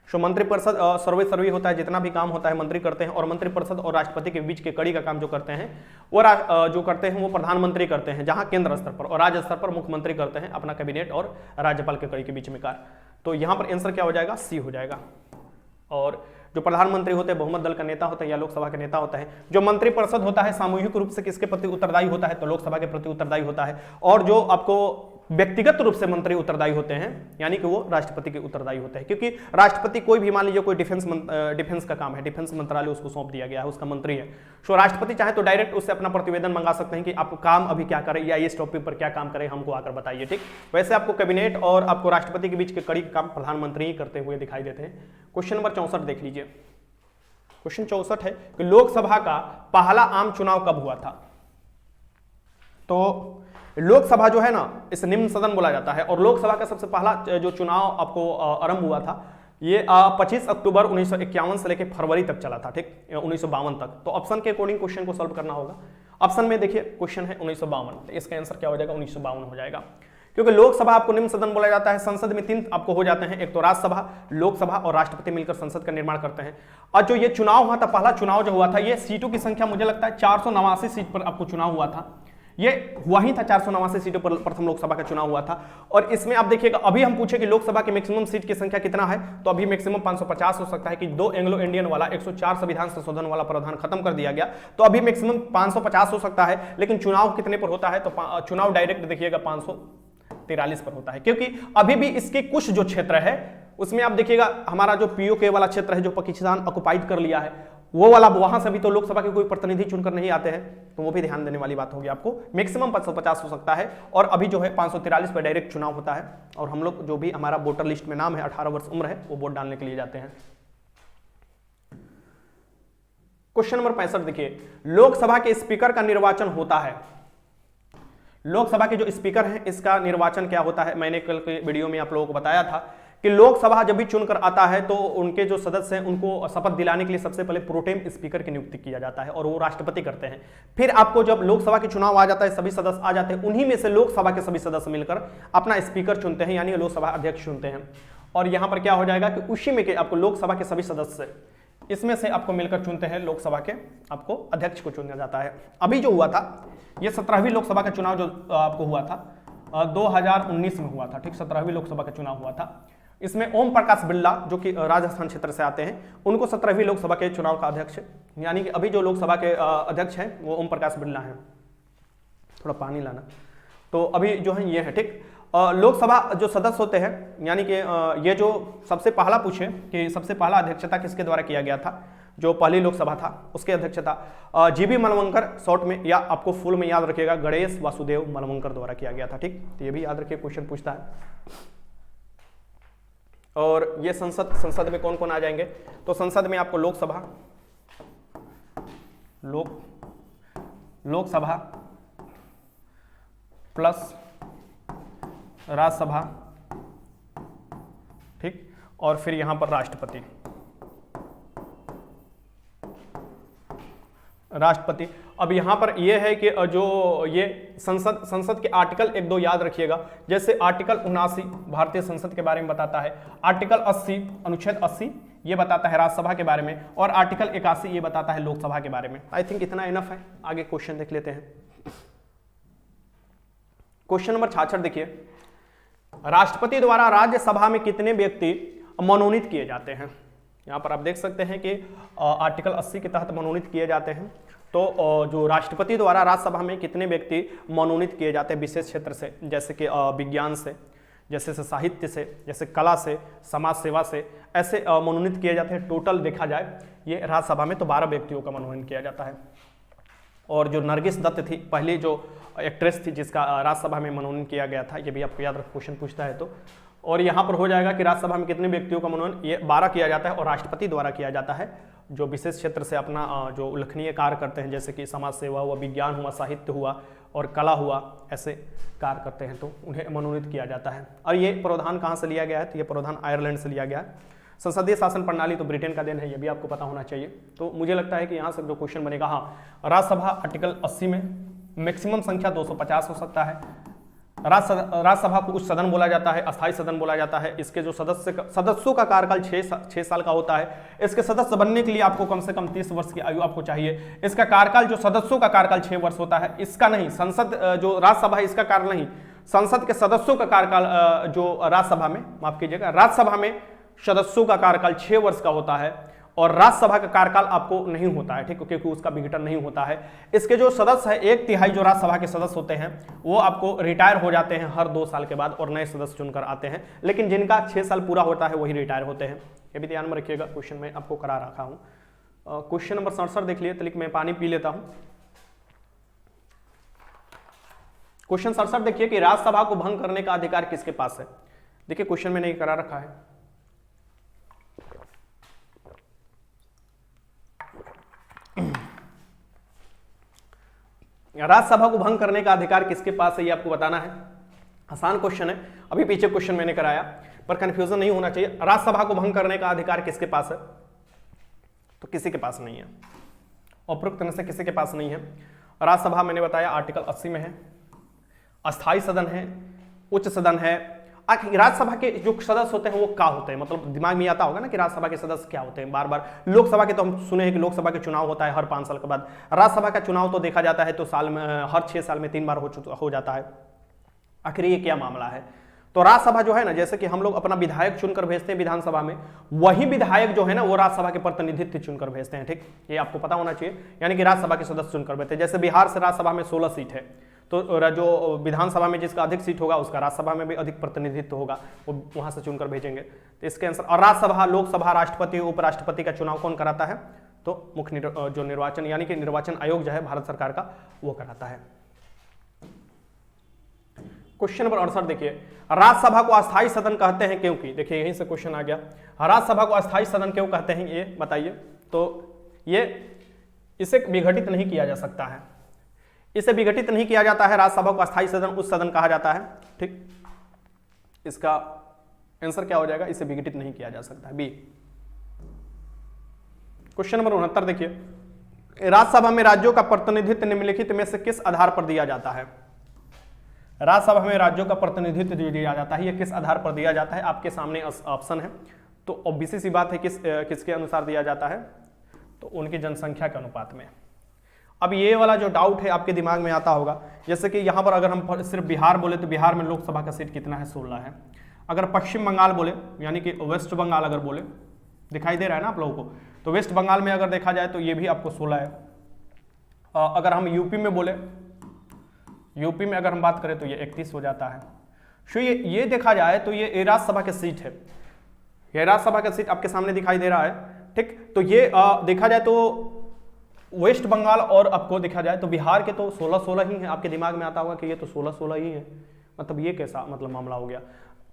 सो मंत्रिपरिषद सर्वे होता है, जितना भी काम होता है मंत्री करते हैं, और मंत्रिपरिषद और राष्ट्रपति के बीच के कड़ी का काम जो करते हैं वो जो करते हैं वो प्रधानमंत्री करते हैं, जहां केंद्र स्तर पर, और राज्य स्तर पर मुख्यमंत्री करते हैं अपना कैबिनेट और राज्यपाल के कड़ी के बीच में कार्य। तो यहां पर आंसर क्या हो जाएगा? सी हो जाएगा। और जो प्रधानमंत्री होते हैं बहुमत दल का नेता होता है या लोकसभा का नेता होता है। जो मंत्रिपरिषद होता है सामूहिक रूप से किसके प्रति उत्तरदायी होता है? तो लोकसभा के प्रति उत्तरदायी होता है। और जो आपको व्यक्तिगत रूप से मंत्री उत्तरदायी होते हैं, यानी कि वो राष्ट्रपति के उत्तरदायी होते हैं, क्योंकि राष्ट्रपति कोई भी मान लीजिए कोई डिफेंस का काम है, डिफेंस मंत्रालय उसको सौंप दिया गया है, उसका मंत्री है, सो राष्ट्रपति चाहे तो डायरेक्ट उससे अपना प्रतिवेदन मंगा सकते हैं कि आप काम अभी क्या करें या इस टॉपिक पर क्या काम करें, हमको आकर बताइए। ठीक, वैसे आपको कैबिनेट और आपको राष्ट्रपति के बीच के कड़ी काम प्रधानमंत्री ही करते हुए दिखाई देते हैं। क्वेश्चन नंबर 64 देख लीजिए। क्वेश्चन 64 है कि लोकसभा का पहला आम चुनाव कब हुआ था? तो लोकसभा जो है ना, इसे निम्न सदन बोला जाता है, और लोकसभा का सबसे पहला जो चुनाव आपको आरंभ हुआ था ये 25 अक्टूबर 1951 से लेकर फरवरी तक चला था। ठीक, 1952 तक। तो ऑप्शन के अकॉर्डिंग क्वेश्चन को सॉल्व करना होगा। ऑप्शन में देखिए क्वेश्चन है 1952, तो इसका आंसर क्या हो जाएगा? 1952 हो जाएगा, क्योंकि लोकसभा आपको निम्न सदन बोला जाता है। संसद में 3 आपको हो जाते हैं, एक तो राज्यसभा, लोकसभा और राष्ट्रपति मिलकर संसद का निर्माण करते हैं। और जो ये चुनाव हुआ था, पहला चुनाव जो हुआ था, ये सीटों की संख्या मुझे लगता है 489 सीट पर आपको चुनाव हुआ था। ये हुआ ही था, 489 सीटों पर प्रथम लोकसभा का चुनाव हुआ था। और इसमें आप देखिएगा, अभी हम पूछे कि लोकसभा की मैक्सिमम सीट की संख्या कितना है, तो अभी मैक्सिमम 550 हो सकता है कि 2 एंग्लो इंडियन वाला 104 संविधान संशोधन वाला प्रावधान खत्म कर दिया गया, तो अभी मैक्सिमम 550 हो सकता है। लेकिन चुनाव कितने पर होता है? तो चुनाव डायरेक्ट देखिएगा 543 पर होता है, क्योंकि अभी भी इसके कुछ जो क्षेत्र है उसमें आप देखिएगा हमारा जो पीओके वाला क्षेत्र है जो पाकिस्तान ऑक्युपाइड कर लिया है, वो वाला, वहां से भी तो लोकसभा के कोई प्रतिनिधि चुनकर नहीं आते हैं, तो वो भी ध्यान देने वाली बात होगी आपको। मैक्सिमम 550 हो सकता है, और अभी जो है 543 पर डायरेक्ट चुनाव होता है। और हम लोग जो भी हमारा वोटर लिस्ट में नाम है, 18 वर्ष उम्र है, वो वोट डालने के लिए जाते हैं। क्वेश्चन नंबर 65 देखिए, लोकसभा के स्पीकर का निर्वाचन होता है। लोकसभा के जो स्पीकर हैं इसका निर्वाचन क्या होता है? मैंने कल के वीडियो में आप लोगों को बताया था कि लोकसभा जब भी चुनकर आता है तो उनके जो सदस्य हैं उनको शपथ दिलाने के लिए सबसे पहले प्रोटेम स्पीकर की नियुक्ति किया जाता है, और वो राष्ट्रपति करते हैं। फिर आपको जब लोकसभा के चुनाव आ जाता है, सभी सदस्य आ जाते हैं, उन्हीं में से लोकसभा के सभी सदस्य मिलकर अपना स्पीकर चुनते हैं, यानी लोकसभा अध्यक्ष चुनते हैं। और यहां पर क्या हो जाएगा कि उसी में के आपको लोकसभा के सभी सदस्य इसमें से आपको मिलकर चुनते हैं, लोकसभा के आपको अध्यक्ष को चुना जाता है। अभी जो हुआ था ये 17वीं लोकसभा का चुनाव जो आपको हुआ था 2019 में हुआ था। ठीक, 17वीं लोकसभा का चुनाव हुआ था। इसमें ओम प्रकाश बिरला जो कि राजस्थान क्षेत्र से आते हैं, उनको 17वीं लोकसभा के चुनाव का अध्यक्ष, यानी कि अभी जो लोकसभा के अध्यक्ष हैं वो ओम प्रकाश बिरला हैं। थोड़ा पानी लाना। तो अभी जो है ये है। ठीक, लोकसभा जो सदस्य होते हैं, यानी कि ये जो सबसे पहला पूछे कि सबसे पहला अध्यक्षता किसके द्वारा किया गया था, जो पहली लोकसभा था उसके अध्यक्षता जीबी मलवंकर, शॉर्ट में या आपको फुल में याद रखिएगा गणेश वासुदेव मलवंकर द्वारा किया गया था। ठीक, तो ये भी याद रखिए, क्वेश्चन पूछता है। और ये संसद में कौन कौन आ जाएंगे? तो संसद में आपको लोकसभा, लोकसभा प्लस राज्यसभा, ठीक, और फिर यहां पर राष्ट्रपति। अब यहां पर यह है कि जो ये संसद के आर्टिकल 1-2 याद रखिएगा। जैसे आर्टिकल 79 भारतीय संसद के बारे में बताता है, आर्टिकल 80 अनुच्छेद 80 ये बताता है राज्यसभा के बारे में, और आर्टिकल 81 ये बताता है लोकसभा के बारे में। आई थिंक इतना इनफ है। आगे क्वेश्चन देख लेते हैं। क्वेश्चन नंबर 66 देखिए, राष्ट्रपति द्वारा राज्यसभा में कितने व्यक्ति मनोनीत किए जाते हैं? यहां पर आप देख सकते हैं कि आर्टिकल 80 के तहत मनोनीत किए जाते हैं। तो जो राष्ट्रपति द्वारा राज्यसभा में कितने व्यक्ति मनोनीत किए जाते हैं विशेष क्षेत्र से, जैसे कि विज्ञान से, जैसे साहित्य से, जैसे कला से, समाज सेवा से, ऐसे मनोनीत किए जाते हैं। टोटल देखा जाए ये राज्यसभा में तो 12 व्यक्तियों का मनोनयन किया जाता है। और जो नरगिस दत्त थी, पहली जो एक्ट्रेस थी जिसका राज्यसभा में मनोनयन किया गया था, ये भी आपको याद रख, क्वेश्चन पूछता है तो। और यहाँ पर हो जाएगा कि राज्यसभा में कितने व्यक्तियों का मनोनयन, ये 12 किया जाता है, और राष्ट्रपति द्वारा किया जाता है, जो विशेष क्षेत्र से अपना जो उल्लेखनीय कार्य करते हैं, जैसे कि समाज सेवा हुआ, विज्ञान हुआ, साहित्य हुआ और कला हुआ, ऐसे कार्य करते हैं तो उन्हें मनोनीत किया जाता है। और ये प्रावधान कहाँ से लिया गया है? तो ये प्रावधान आयरलैंड से लिया गया है। संसदीय शासन प्रणाली तो ब्रिटेन का देन है, ये भी आपको पता होना चाहिए। तो मुझे लगता है कि यहाँ से जो क्वेश्चन बनेगा, हाँ, राज्यसभा आर्टिकल 80 में मैक्सिमम संख्या 250 हो सकता है। राज्यसभा को उच्च सदन बोला जाता है, अस्थायी सदन बोला जाता है। इसके जो सदस्यों का कार्यकाल 6 साल का होता है। इसके सदस्य बनने के लिए आपको कम से कम 30 वर्ष की आयु आपको चाहिए। इसका कार्यकाल, जो सदस्यों का कार्यकाल 6 वर्ष होता है, इसका नहीं, संसद जो राज्यसभा है इसका कार्य नहीं, संसद के सदस्यों का कार्यकाल जो राज्यसभा में, माफ कीजिएगा, राज्यसभा में सदस्यों का कार्यकाल 6 वर्ष का होता है। और राज्यसभा का कार्यकाल आपको नहीं होता है, ठीक, क्योंकि उसका विघटन नहीं होता है। इसके जो सदस्य है 1/3 जो राज्यसभा के सदस्य होते हैं वो आपको रिटायर हो जाते हैं हर 2 साल के बाद और नए सदस्य चुनकर आते हैं, लेकिन जिनका 6 साल पूरा होता है वही रिटायर होते हैं। ये भी ध्यान में रखिएगा, क्वेश्चन में आपको करा रखा हूँ। क्वेश्चन नंबर 67 देख लिए, तलिक मैं पानी पी लेता हूँ। क्वेश्चन 67 देखिए कि राज्यसभा को भंग करने का अधिकार किसके पास है। देखिए क्वेश्चन में नहीं करा रखा है। राज्यसभा को भंग करने का अधिकार किसके पास है ये आपको बताना है। आसान क्वेश्चन है, अभी पीछे क्वेश्चन मैंने कराया, पर कंफ्यूजन नहीं होना चाहिए। राज्यसभा को भंग करने का अधिकार किसके पास है, तो किसी के पास नहीं है, उपरोक्त में से किसी के पास नहीं है। राज्यसभा मैंने बताया आर्टिकल 80 में है, अस्थायी सदन है, उच्च सदन है। राज्यसभा के जो सदस्य होते हैं वो क्या होते हैं, मतलब दिमाग में आता होगा ना कि राज्यसभा के सदस्य क्या होते हैं। बार बार लोकसभा के तो हम सुने हैं कि लोकसभा के चुनाव होता है हर 5 साल के बाद, राज्यसभा का चुनाव तो देखा जाता है तो साल में हर 6 साल में 3 बार हो जाता है। आखिर ये क्या मामला है। तो राज्यसभा जो है ना, जैसे कि हम लोग अपना विधायक चुनकर भेजते हैं विधानसभा में, वही विधायक जो है ना वो राज्यसभा के प्रतिनिधित्व चुनकर भेजते हैं, ठीक, ये आपको पता होना चाहिए। यानी कि राज्यसभा के सदस्य चुनकर भेजते हैं। जैसे बिहार से राज्यसभा में 16 सीट है, तो जो विधानसभा में जिसका अधिक सीट होगा उसका राज्यसभा में भी अधिक प्रतिनिधित्व होगा, वो वहां से चुनकर भेजेंगे। तो इसके आंसर, और राज्यसभा, लोकसभा, राष्ट्रपति, उपराष्ट्रपति का चुनाव कौन कराता है, तो मुख्य जो निर्वाचन यानी कि निर्वाचन आयोग जो है भारत सरकार का वो कराता है। क्वेश्चन नंबर 68 देखिए, राज्यसभा को अस्थायी सदन कहते हैं क्योंकि, देखिए यहीं से क्वेश्चन आ गया, राज्यसभा को अस्थायी सदन क्यों कहते हैं ये बताइए। तो ये इसे विघटित नहीं किया जा सकता है, इसे विघटित नहीं किया जाता है। राज्यसभा को अस्थायी सदन उस सदन कहा जाता है, ठीक, इसका आंसर क्या हो जाएगा, इसे विघटित नहीं किया जा सकता है, बी। क्वेश्चन नंबर 69 देखिए, राज्यसभा में राज्यों का प्रतिनिधित्व निम्नलिखित में से किस आधार पर दिया जाता है। राज्यसभा में राज्यों का प्रतिनिधित्व दिया जाता है, यह किस आधार पर दिया जाता है, आपके सामने ऑप्शन है। तो ऑब्वियसली सी बात है किसके अनुसार दिया जाता है, तो उनकी जनसंख्या के अनुपात में। अब ये वाला जो डाउट है आपके दिमाग में आता होगा, जैसे कि यहाँ पर अगर हम सिर्फ बिहार बोले तो बिहार में लोकसभा का सीट कितना है, 16 है। अगर पश्चिम बंगाल बोले यानी कि वेस्ट बंगाल अगर बोले, दिखाई दे रहा है ना आप लोगों को, तो वेस्ट बंगाल में अगर देखा जाए तो ये भी आपको 16 है। अगर हम यूपी में बोले, यूपी में अगर हम बात करें तो ये 31 हो जाता है। सो ये देखा जाए तो ये राज्यसभा की सीट है, ये राज्यसभा का सीट आपके सामने दिखाई दे रहा है, ठीक। तो ये देखा जाए तो वेस्ट बंगाल और आपको देखा जाए तो बिहार के तो 16-16 ही है। आपके दिमाग में आता होगा कि ये तो 16-16 ही है, मतलब ये कैसा मतलब मामला हो गया।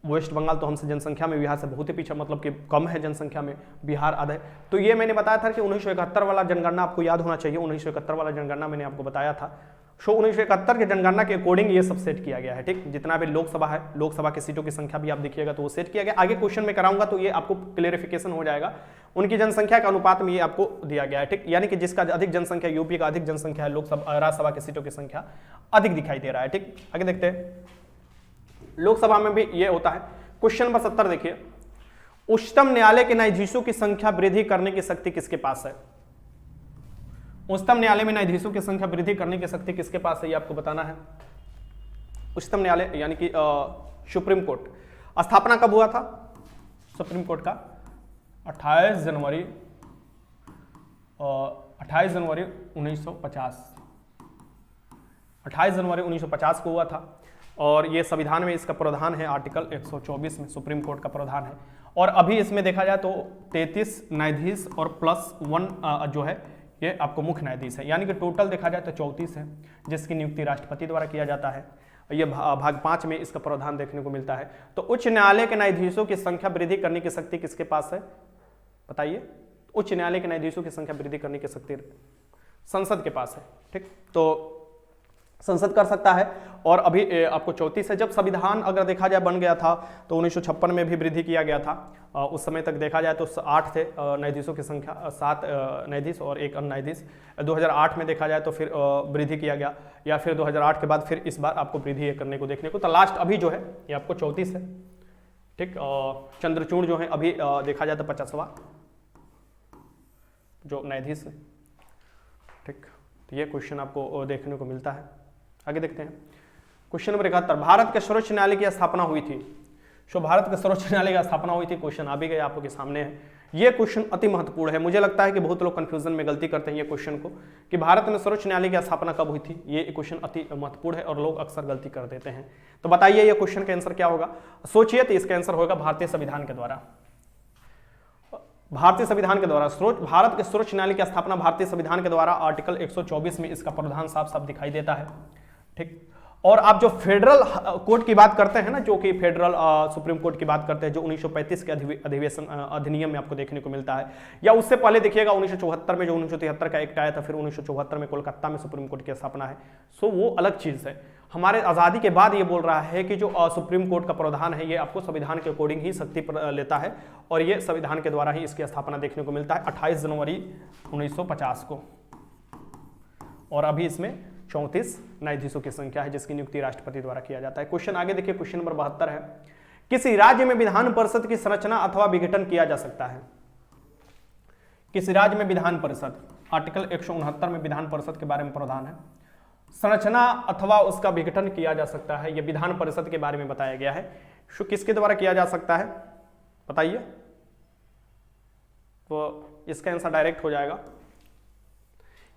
वेस्ट बंगाल तो हमसे जनसंख्या में बिहार से बहुत ही पीछे, मतलब कि कम है जनसंख्या में, बिहार आधा है। तो ये मैंने बताया था कि 1971 वाला जनगणना आपको याद होना चाहिए, 1971 वाला जनगणना मैंने आपको बताया था। सो 1971 के जनगणना के अकॉर्डिंग ये सब सेट किया गया है, ठीक। जितना भी लोकसभा है, लोकसभा की सीटों की संख्या भी आप देखिएगा तो वो सेट किया गया। आगे क्वेश्चन में कराऊंगा तो ये आपको क्लियरिफिकेशन हो जाएगा। उनकी जनसंख्या के अनुपात में ये आपको दिया गया है, ठीक। यानी कि जिसका अधिक जनसंख्या, यूपी का अधिक जनसंख्या है, लोकसभा राज्यसभा की सीटों की संख्या अधिक दिखाई दे रहा है, ठीक। आगे देखते हैं, लोकसभा में भी ये होता है। क्वेश्चन नंबर 70 देखिए, उच्चतम न्यायालय के न्यायाधीशों की संख्या वृद्धि करने की शक्ति किसके पास है। उच्चतम न्यायालय में न्यायाधीशों की संख्या वृद्धि करने की शक्ति किसके पास है, ये आपको बताना है। उच्चतम न्यायालय यानी कि सुप्रीम कोर्ट, स्थापना कब हुआ था सुप्रीम कोर्ट का, 28 जनवरी 1950, 28 जनवरी 1950 को हुआ था। और ये संविधान में इसका प्रावधान है, आर्टिकल 124 में सुप्रीम कोर्ट का प्रावधान है। और अभी इसमें देखा जाए तो 33 न्यायाधीश और +1 जो है ये आपको मुख्य न्यायाधीश है, यानी कि टोटल देखा जाए तो 34 है, जिसकी नियुक्ति राष्ट्रपति द्वारा किया जाता है। ये भाग 5 में इसका प्रावधान देखने को मिलता है। तो उच्च न्यायालय के न्यायाधीशों की संख्या वृद्धि करने की शक्ति किसके पास है, बताइए। उच्च न्यायालय के न्यायाधीशों की संख्या वृद्धि करने की शक्ति संसद के पास है, ठीक। तो संसद कर सकता है। और अभी आपको 34 है। जब संविधान अगर देखा जाए बन गया था तो 1956 में भी वृद्धि किया गया था। उस समय तक देखा जाए तो 8 थे न्यायाधीशों की संख्या, 7 न्यायाधीश और 1 अन्य न्यायाधीश। 2008 में देखा जाए तो फिर वृद्धि किया गया, या फिर 2008 के बाद फिर इस बार आपको वृद्धि करने को देखने को, तो लास्ट अभी जो है ये आपको 34 है, ठीक। चंद्रचूड़ जो है अभी देखा जाए तो 50वां जो न्यायाधीश है, ठीक। तो ये क्वेश्चन आपको देखने को मिलता है। आगे देखते हैं, क्वेश्चन नंबर 71, भारत के सर्वोच्च न्यायालय की स्थापना हुई थी। सो भारत के सर्वोच्च न्यायालय की स्थापना हुई थी, क्वेश्चन आ भी गया आपके सामने है। ये क्वेश्चन अति महत्वपूर्ण है। मुझे लगता है कि बहुत लोग कंफ्यूजन में गलती करते हैं ये क्वेश्चन को, कि भारत में सर्वोच्च न्यायालय की स्थापना कब हुई थी। ये क्वेश्चन अति महत्वपूर्ण है और लोग अक्सर गलती कर देते हैं। तो बताइए ये क्वेश्चन का आंसर क्या होगा, सोचिए। तो इसका आंसर होगा भारतीय संविधान के द्वारा। भारतीय संविधान के द्वारा भारत के सर्वोच्च न्यायालय की स्थापना भारतीय संविधान के द्वारा आर्टिकल 124 में इसका प्रावधान साफ साफ दिखाई देता है। ठीक, और आप जो फेडरल कोर्ट की बात करते हैं ना, जो कि फेडरल सुप्रीम कोर्ट की बात करते हैं, जो 1935 के अधिनियम में आपको देखने को मिलता है, या उससे पहले देखिएगा 1974 में जो 1973 का एक्ट आया था, फिर 1974 में कोलकाता में सुप्रीम कोर्ट की स्थापना है। सो वो अलग चीज है। हमारे आज़ादी के बाद ये बोल रहा है कि जो सुप्रीम कोर्ट का प्रावधान है ये आपको संविधान के अकॉर्डिंग ही शक्ति लेता है, और ये संविधान के द्वारा ही इसकी स्थापना देखने को मिलता है 28 जनवरी 1950 को। और अभी इसमें 34 न्यायाधीशों की संख्या है जिसकी नियुक्ति राष्ट्रपति द्वारा किया जाता है। क्वेश्चन आगे देखिए, क्वेश्चन नंबर 72 है, किसी राज्य में विधान परिषद की संरचना अथवा विघटन किया जा सकता है। किसी राज्य में विधान परिषद, आर्टिकल 169 में विधान परिषद के बारे में प्रावधान है, संरचना अथवा उसका विघटन किया जा सकता है। यह विधान परिषद के बारे में बताया गया है। सो किसके द्वारा किया जा सकता है बताइए, तो इसका आंसर डायरेक्ट हो जाएगा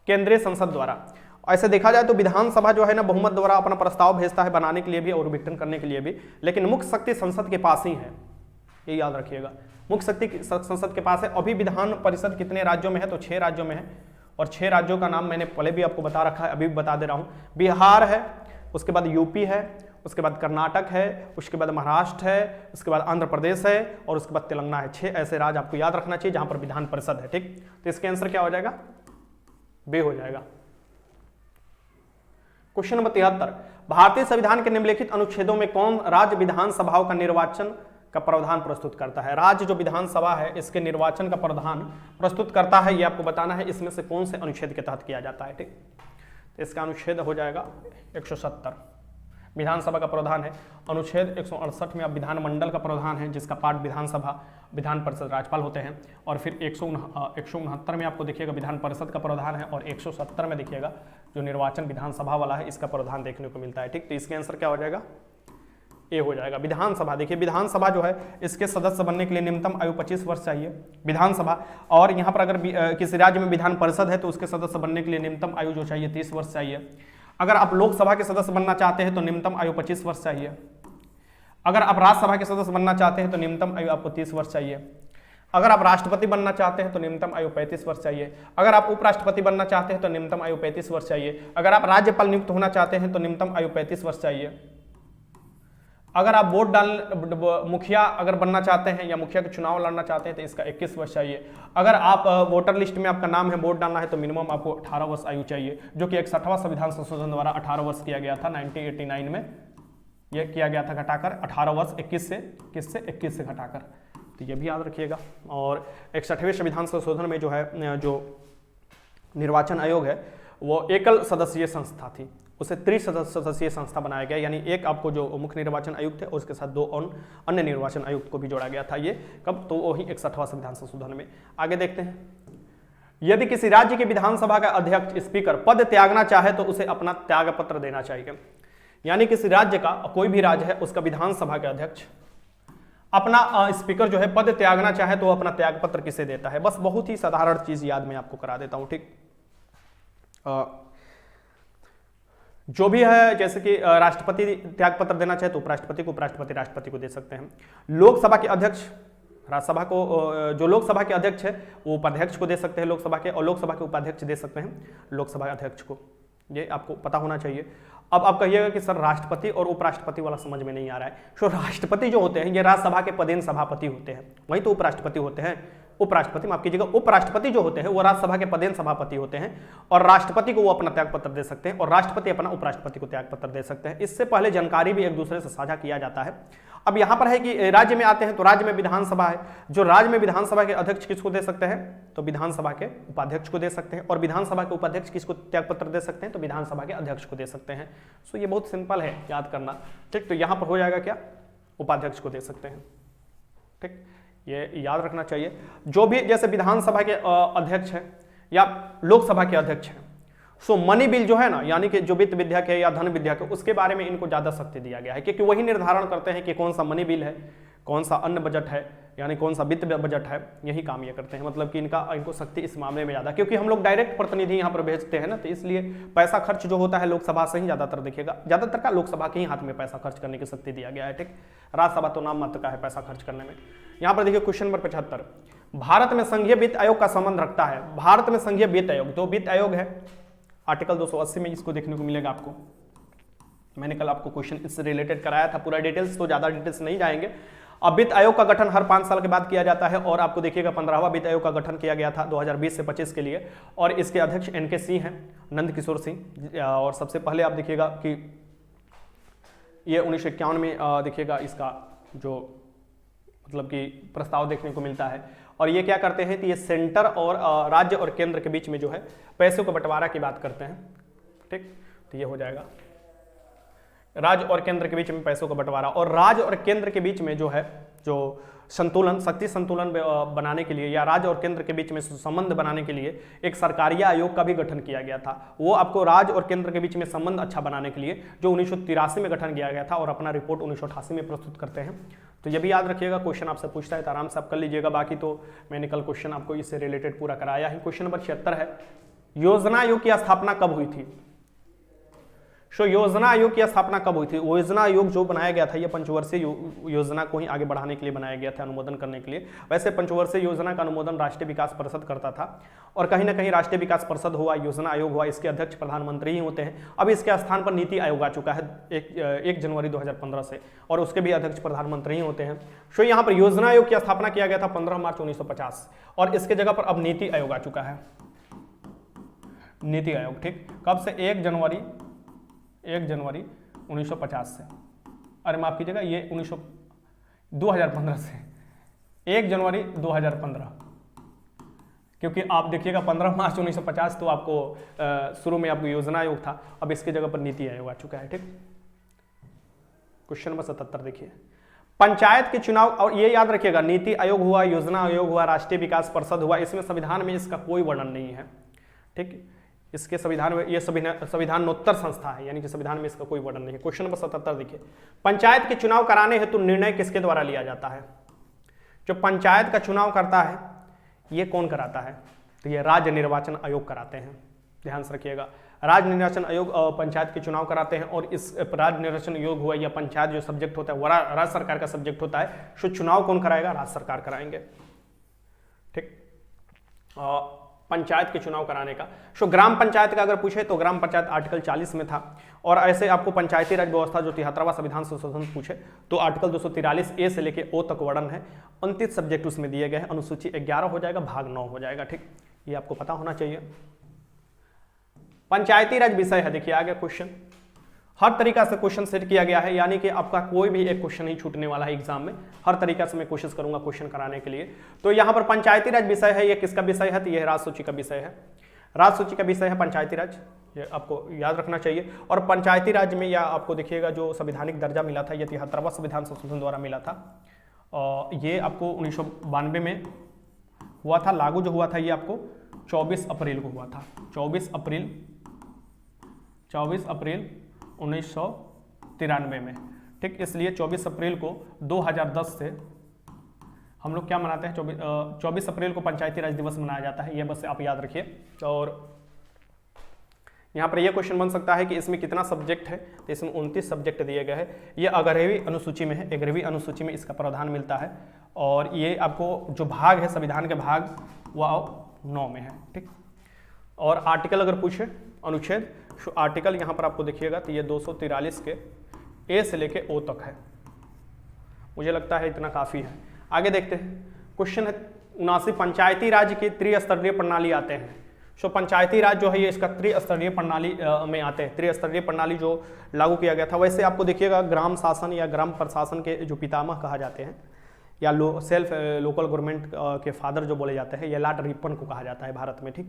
केंद्रीय संसद द्वारा। ऐसे देखा जाए तो विधानसभा जो है ना बहुमत द्वारा अपना प्रस्ताव भेजता है बनाने के लिए भी और विघटन करने के लिए भी, लेकिन मुख्य शक्ति संसद के पास ही है, ये याद रखिएगा। मुख्य शक्ति संसद के पास है। अभी विधान परिषद कितने राज्यों में है, तो 6 राज्यों में है, और 6 राज्यों का नाम मैंने पहले भी आपको बता रखा है, अभी भी बता दे रहा हूं। बिहार है, उसके बाद यूपी है, उसके बाद कर्नाटक है, उसके बाद महाराष्ट्र है, उसके बाद आंध्र प्रदेश है, और उसके बाद तेलंगाना है। 6 ऐसे राज्य आपको याद रखना चाहिए जहां पर विधान परिषद है। ठीक, तो इसका आंसर क्या हो जाएगा, बी हो जाएगा। क्वेश्चन नंबर 73, भारतीय संविधान के निम्नलिखित अनुच्छेदों में कौन राज्य विधानसभाओं का निर्वाचन का प्रावधान प्रस्तुत करता है। राज्य जो विधानसभा है इसके निर्वाचन का प्रावधान प्रस्तुत करता है, ये आपको बताना है इसमें से कौन से अनुच्छेद के तहत किया जाता है। ठीक, तो इसका अनुच्छेद हो जाएगा 170, विधानसभा का प्रावधान है। अनुच्छेद 168 में अब विधानमंडल का प्रावधान है, जिसका पार्ट विधानसभा, विधान परिषद राज्यपाल होते हैं। और फिर 169 में आपको देखिएगा विधान परिषद का प्रावधान है, और 170 में देखिएगा जो निर्वाचन विधानसभा वाला है इसका प्रावधान देखने को मिलता है। ठीक, तो इसके आंसर क्या हो जाएगा, ए हो जाएगा। विधानसभा, देखिए विधानसभा जो है इसके सदस्य बनने के लिए न्यूनतम आयु 25 वर्ष चाहिए, विधानसभा। और यहाँ पर अगर किसी राज्य में विधान परिषद है तो उसके सदस्य बनने के लिए न्यूनतम आयु जो चाहिए 30 वर्ष चाहिए। अगर आप लोकसभा के सदस्य बनना चाहते हैं तो न्यूनतम आयु 25 वर्ष चाहिए। अगर आप राज्यसभा के सदस्य बनना चाहते हैं तो न्यूनतम आयु आपको 30 वर्ष चाहिए। अगर आप राष्ट्रपति बनना चाहते हैं तो न्यूनतम आयु 35 वर्ष चाहिए। अगर आप उपराष्ट्रपति बनना चाहते हैं तो न्यूनतम आयु 35 वर्ष चाहिए। अगर आप राज्यपाल नियुक्त होना चाहते हैं तो न्यूनतम आयु 35 वर्ष चाहिए। अगर आप मुखिया अगर बनना चाहते हैं या मुखिया के चुनाव लड़ना चाहते हैं तो इसका 21 वर्ष चाहिए। अगर आप वोटर लिस्ट में आपका नाम है, वोट डालना है, तो मिनिमम आपको 18 वर्ष आयु चाहिए, जो कि 61वां संविधान संशोधन द्वारा 18 वर्ष किया गया था 1989 में। यह किया गया था घटाकर 18 वर्ष 21 से घटाकर, तो ये भी याद रखिएगा। और 61वें संविधान संशोधन में जो है जो निर्वाचन आयोग है वो एकल सदस्यीय संस्था थी, उसे त्रिसदस्यीय संस्था बनाया गया, यानी एक आपको जो मुख्य निर्वाचन आयुक्त थे और उसके साथ 2 अन्य निर्वाचन आयुक्त को भी जोड़ा गया था। ये कब, तो वही 61वां संविधान संशोधन में। आगे देखते हैं, यदि किसी राज्य की विधानसभा का अध्यक्ष स्पीकर पद त्यागना चाहे तो उसे अपना त्यागपत्र देना चाहिए। यानी किसी राज्य का, कोई भी राज्य है, उसका विधानसभा का अध्यक्ष अपना स्पीकर जो है पद त्यागना चाहे तो अपना त्यागपत्र किसे देता है। बस बहुत ही साधारण चीज याद मैं आपको करा देता हूं। ठीक, जो भी है, जैसे कि राष्ट्रपति त्यागपत्र देना चाहे तो उपराष्ट्रपति को, उपराष्ट्रपति राष्ट्रपति को दे सकते हैं। लोकसभा के अध्यक्ष राज्यसभा को, जो लोकसभा के अध्यक्ष है वो उपाध्यक्ष को दे सकते हैं लोकसभा के, और लोकसभा के उपाध्यक्ष दे सकते हैं लोकसभा अध्यक्ष को। ये आपको पता होना चाहिए। अब आप कहिएगा कि सर राष्ट्रपति और उपराष्ट्रपति वाला समझ में नहीं आ रहा है। तो राष्ट्रपति जो होते हैं ये राज्यसभा के पदेन सभापति होते हैं, वही तो उपराष्ट्रपति होते हैं। उपराष्ट्रपति, माफ कीजिएगा, उपराष्ट्रपति जो होते हैं वो राज्यसभा के पदेन सभापति होते हैं, और राष्ट्रपति को वो अपना त्यागपत्र दे सकते हैं और राष्ट्रपति अपना उपराष्ट्रपति को त्यागपत्र दे सकते हैं। इससे पहले जानकारी भी एक दूसरे से साझा किया जाता है। अब यहां पर है कि राज्य में आते हैं तो राज्य में विधानसभा है, जो राज्य में विधानसभा के अध्यक्ष किसको दे सकते हैं, तो विधानसभा के उपाध्यक्ष को दे सकते हैं, और विधानसभा के उपाध्यक्ष किसको त्यागपत्र दे सकते हैं, तो विधानसभा के अध्यक्ष को दे सकते हैं। सो ये बहुत सिंपल है याद करना। ठीक, तो यहां पर हो जाएगा क्या, उपाध्यक्ष को दे सकते हैं। ठीक, ये याद रखना चाहिए। जो भी जैसे विधानसभा के अध्यक्ष है या लोकसभा के अध्यक्ष है, सो मनी बिल जो है ना, यानी कि जो वित्त विधेयक है या धन विधेयक है, उसके बारे में इनको ज्यादा शक्ति दिया गया है, क्योंकि वही निर्धारण करते हैं कि कौन सा मनी बिल है, कौन सा अन्य बजट है, यानी कौन सा वित्त बजट है, यही काम ये करते हैं। मतलब कि इनको शक्ति इस मामले में ज़्यादा, क्योंकि हम लोग डायरेक्ट प्रतिनिधि यहाँ पर भेजते हैं ना, तो इसलिए पैसा खर्च जो होता है लोकसभा से ही ज़्यादातर देखिएगा, ज़्यादातर का लोकसभा के ही हाथ में पैसा खर्च करने की शक्ति दिया गया है। ठीक, राज्यसभा तो नाम मात्र का है पैसा खर्च करने में। यहाँ पर देखिए क्वेश्चन नंबर 75, भारत में संघीय वित्त आयोग का संबंध रखता है। भारत में संघीय वित्त आयोग, तो वित्त आयोग है आर्टिकल 280 में इसको देखने को मिलेगा आपको। मैंने कल आपको क्वेश्चन इससे रिलेटेड कराया था, पूरा डिटेल्स तो ज़्यादा डिटेल्स नहीं जाएंगे। अब वित्त आयोग का गठन हर 5 साल के बाद किया जाता है और आपको देखिएगा 15वां वित्त आयोग का गठन किया गया था 2020 से 25 के लिए, और इसके अध्यक्ष NK सिंह हैं, नंद किशोर सिंह। और सबसे पहले आप देखिएगा कि ये 1951 में देखिएगा इसका जो मतलब कि प्रस्ताव देखने को मिलता है। और ये क्या करते हैं कि ये सेंटर और राज्य और केंद्र के बीच में जो है पैसों का बंटवारा की बात करते हैं। ठीक, तो ये हो जाएगा राज्य और केंद्र के बीच में पैसों का बंटवारा, और राज्य और केंद्र के बीच में जो है जो संतुलन, शक्ति संतुलन बनाने के लिए या राज्य और केंद्र के बीच में संबंध बनाने के लिए एक सरकारीय आयोग का भी गठन किया गया था। वो आपको राज्य और केंद्र के बीच में संबंध अच्छा बनाने के लिए जो 1983 में गठन किया गया था और अपना रिपोर्ट 1988 में प्रस्तुत करते हैं। तो ये भी याद रखिएगा, क्वेश्चन आपसे पूछता है तो आराम से आप कर लीजिएगा। बाकी तो मैंने कल क्वेश्चन आपको इससे रिलेटेड पूरा कराया है। क्वेश्चन नंबर 76 है, योजना आयोग की स्थापना कब हुई थी? योजना आयोग की स्थापना कब हुई थी? योजना आयोग जो बनाया गया था ये पंचवर्षीय योजना को ही आगे बढ़ाने के लिए बनाया गया था, अनुमोदन करने के लिए। वैसे पंचवर्षीय योजना का अनुमोदन राष्ट्रीय विकास परिषद करता था, और कहीं ना कहीं राष्ट्रीय विकास परिषद हुआ, योजना आयोग हुआ, इसके अध्यक्ष प्रधानमंत्री ही होते हैं। अब इसके स्थान पर नीति आयोग आ चुका है 1 जनवरी 2015 से, और उसके भी अध्यक्ष प्रधानमंत्री ही होते हैं। सो यहाँ पर योजना आयोग की स्थापना किया गया था 15 मार्च 1950, और इसके जगह पर अब नीति आयोग आ चुका है, नीति आयोग। ठीक, कब से? 1 जनवरी 1950 से, अरे माफ कीजिएगा, ये 2015 से, 1 जनवरी 2015, क्योंकि आप देखिएगा 15 मार्च 1950 तो आपको शुरू में आपको योजना आयोग था, अब इसके जगह पर नीति आयोग आ चुका है। ठीक, क्वेश्चन नंबर 77 देखिए, पंचायत के चुनाव, और ये याद रखिएगा नीति आयोग हुआ, योजना आयोग हुआ, राष्ट्रीय विकास परिषद हुआ, इसमें संविधान में इसका कोई वर्णन नहीं है। ठीक, इसके संविधान में ये संविधानोत्तर संस्था है, यानी कि संविधान में इसका कोई वर्णन नहीं है। क्वेश्चन नंबर 77 देखिए, पंचायत के चुनाव कराने हेतु निर्णय किसके द्वारा लिया जाता है? जो पंचायत का चुनाव करता है ये कौन कराता है? तो ये राज्य निर्वाचन आयोग कराते हैं। ध्यान से रखिएगा, राज्य निर्वाचन आयोग पंचायत के चुनाव कराते हैं, और इस राज्य निर्वाचन आयोग हुआ या पंचायत जो सब्जेक्ट होता है वो राज्य सरकार का सब्जेक्ट होता है। सो चुनाव कौन कराएगा? राज्य सरकार कराएंगे। ठीक, पंचायत के चुनाव कराने का। सो ग्राम पंचायत का अगर पूछे तो ग्राम पंचायत आर्टिकल 40 में था, और ऐसे आपको पंचायती राज व्यवस्था जो 73वां संविधान संशोधन पूछे तो आर्टिकल 243A से लेके O तक वर्णन है, 29 सब्जेक्ट उसमें दिए गए हैं। अनुसूची 11 हो जाएगा, भाग 9 हो जाएगा। ठीक, ये आपको पता होना चाहिए। पंचायती राज विषय है, देखिए आ गया क्वेश्चन, हर तरीका से क्वेश्चन सेट किया गया है, यानी कि आपका कोई भी एक क्वेश्चन नहीं छूटने वाला है एग्जाम में। हर तरीका से मैं कोशिश करूंगा क्वेश्चन कराने के लिए। तो यहाँ पर पंचायती राज विषय है, ये किसका विषय है? तो यह राज्य सूची का विषय है, राज्य सूची का विषय है पंचायती राज, ये आपको याद रखना चाहिए। और पंचायती राज में या आपको देखिएगा जो संवैधानिक दर्जा मिला था, ये 73वां संविधान संशोधन द्वारा मिला था, और ये आपको 1992 में हुआ था, लागू जो हुआ था ये आपको 24 अप्रैल को हुआ था, 24 अप्रैल 1993 में। ठीक, इसलिए 24 अप्रैल को 2010 से हम लोग क्या मनाते हैं? 24 अप्रैल को पंचायती राज दिवस मनाया जाता है, ये बस आप याद रखिए। और यहाँ पर यह क्वेश्चन बन सकता है कि इसमें कितना सब्जेक्ट है, तो इसमें 29 सब्जेक्ट दिए गए हैं। ये 11वीं अनुसूची में है, 11वीं अनुसूची में इसका प्रावधान मिलता है, और ये आपको जो भाग है संविधान के भाग वह 9 में है। ठीक, और आर्टिकल अगर पूछे अनुच्छेद, तो आर्टिकल यहाँ पर आपको देखिएगा तो ये 243 के A से लेके O तक है। मुझे लगता है इतना काफ़ी है। आगे देखते हैं, क्वेश्चन है 79, पंचायती राज की त्रिस्तरीय प्रणाली आते हैं। सो पंचायती राज जो है ये इसका त्रिस्तरीय प्रणाली में आते हैं। त्रिस्तरीय प्रणाली जो लागू किया गया था, वैसे आपको देखिएगा ग्राम शासन या ग्राम प्रशासन के जो पितामह कहा जाते हैं, या सेल्फ लोकल गवर्नमेंट के फादर जो बोले जाते हैं, ये लॉर्ड रिपन को कहा जाता है भारत में। ठीक,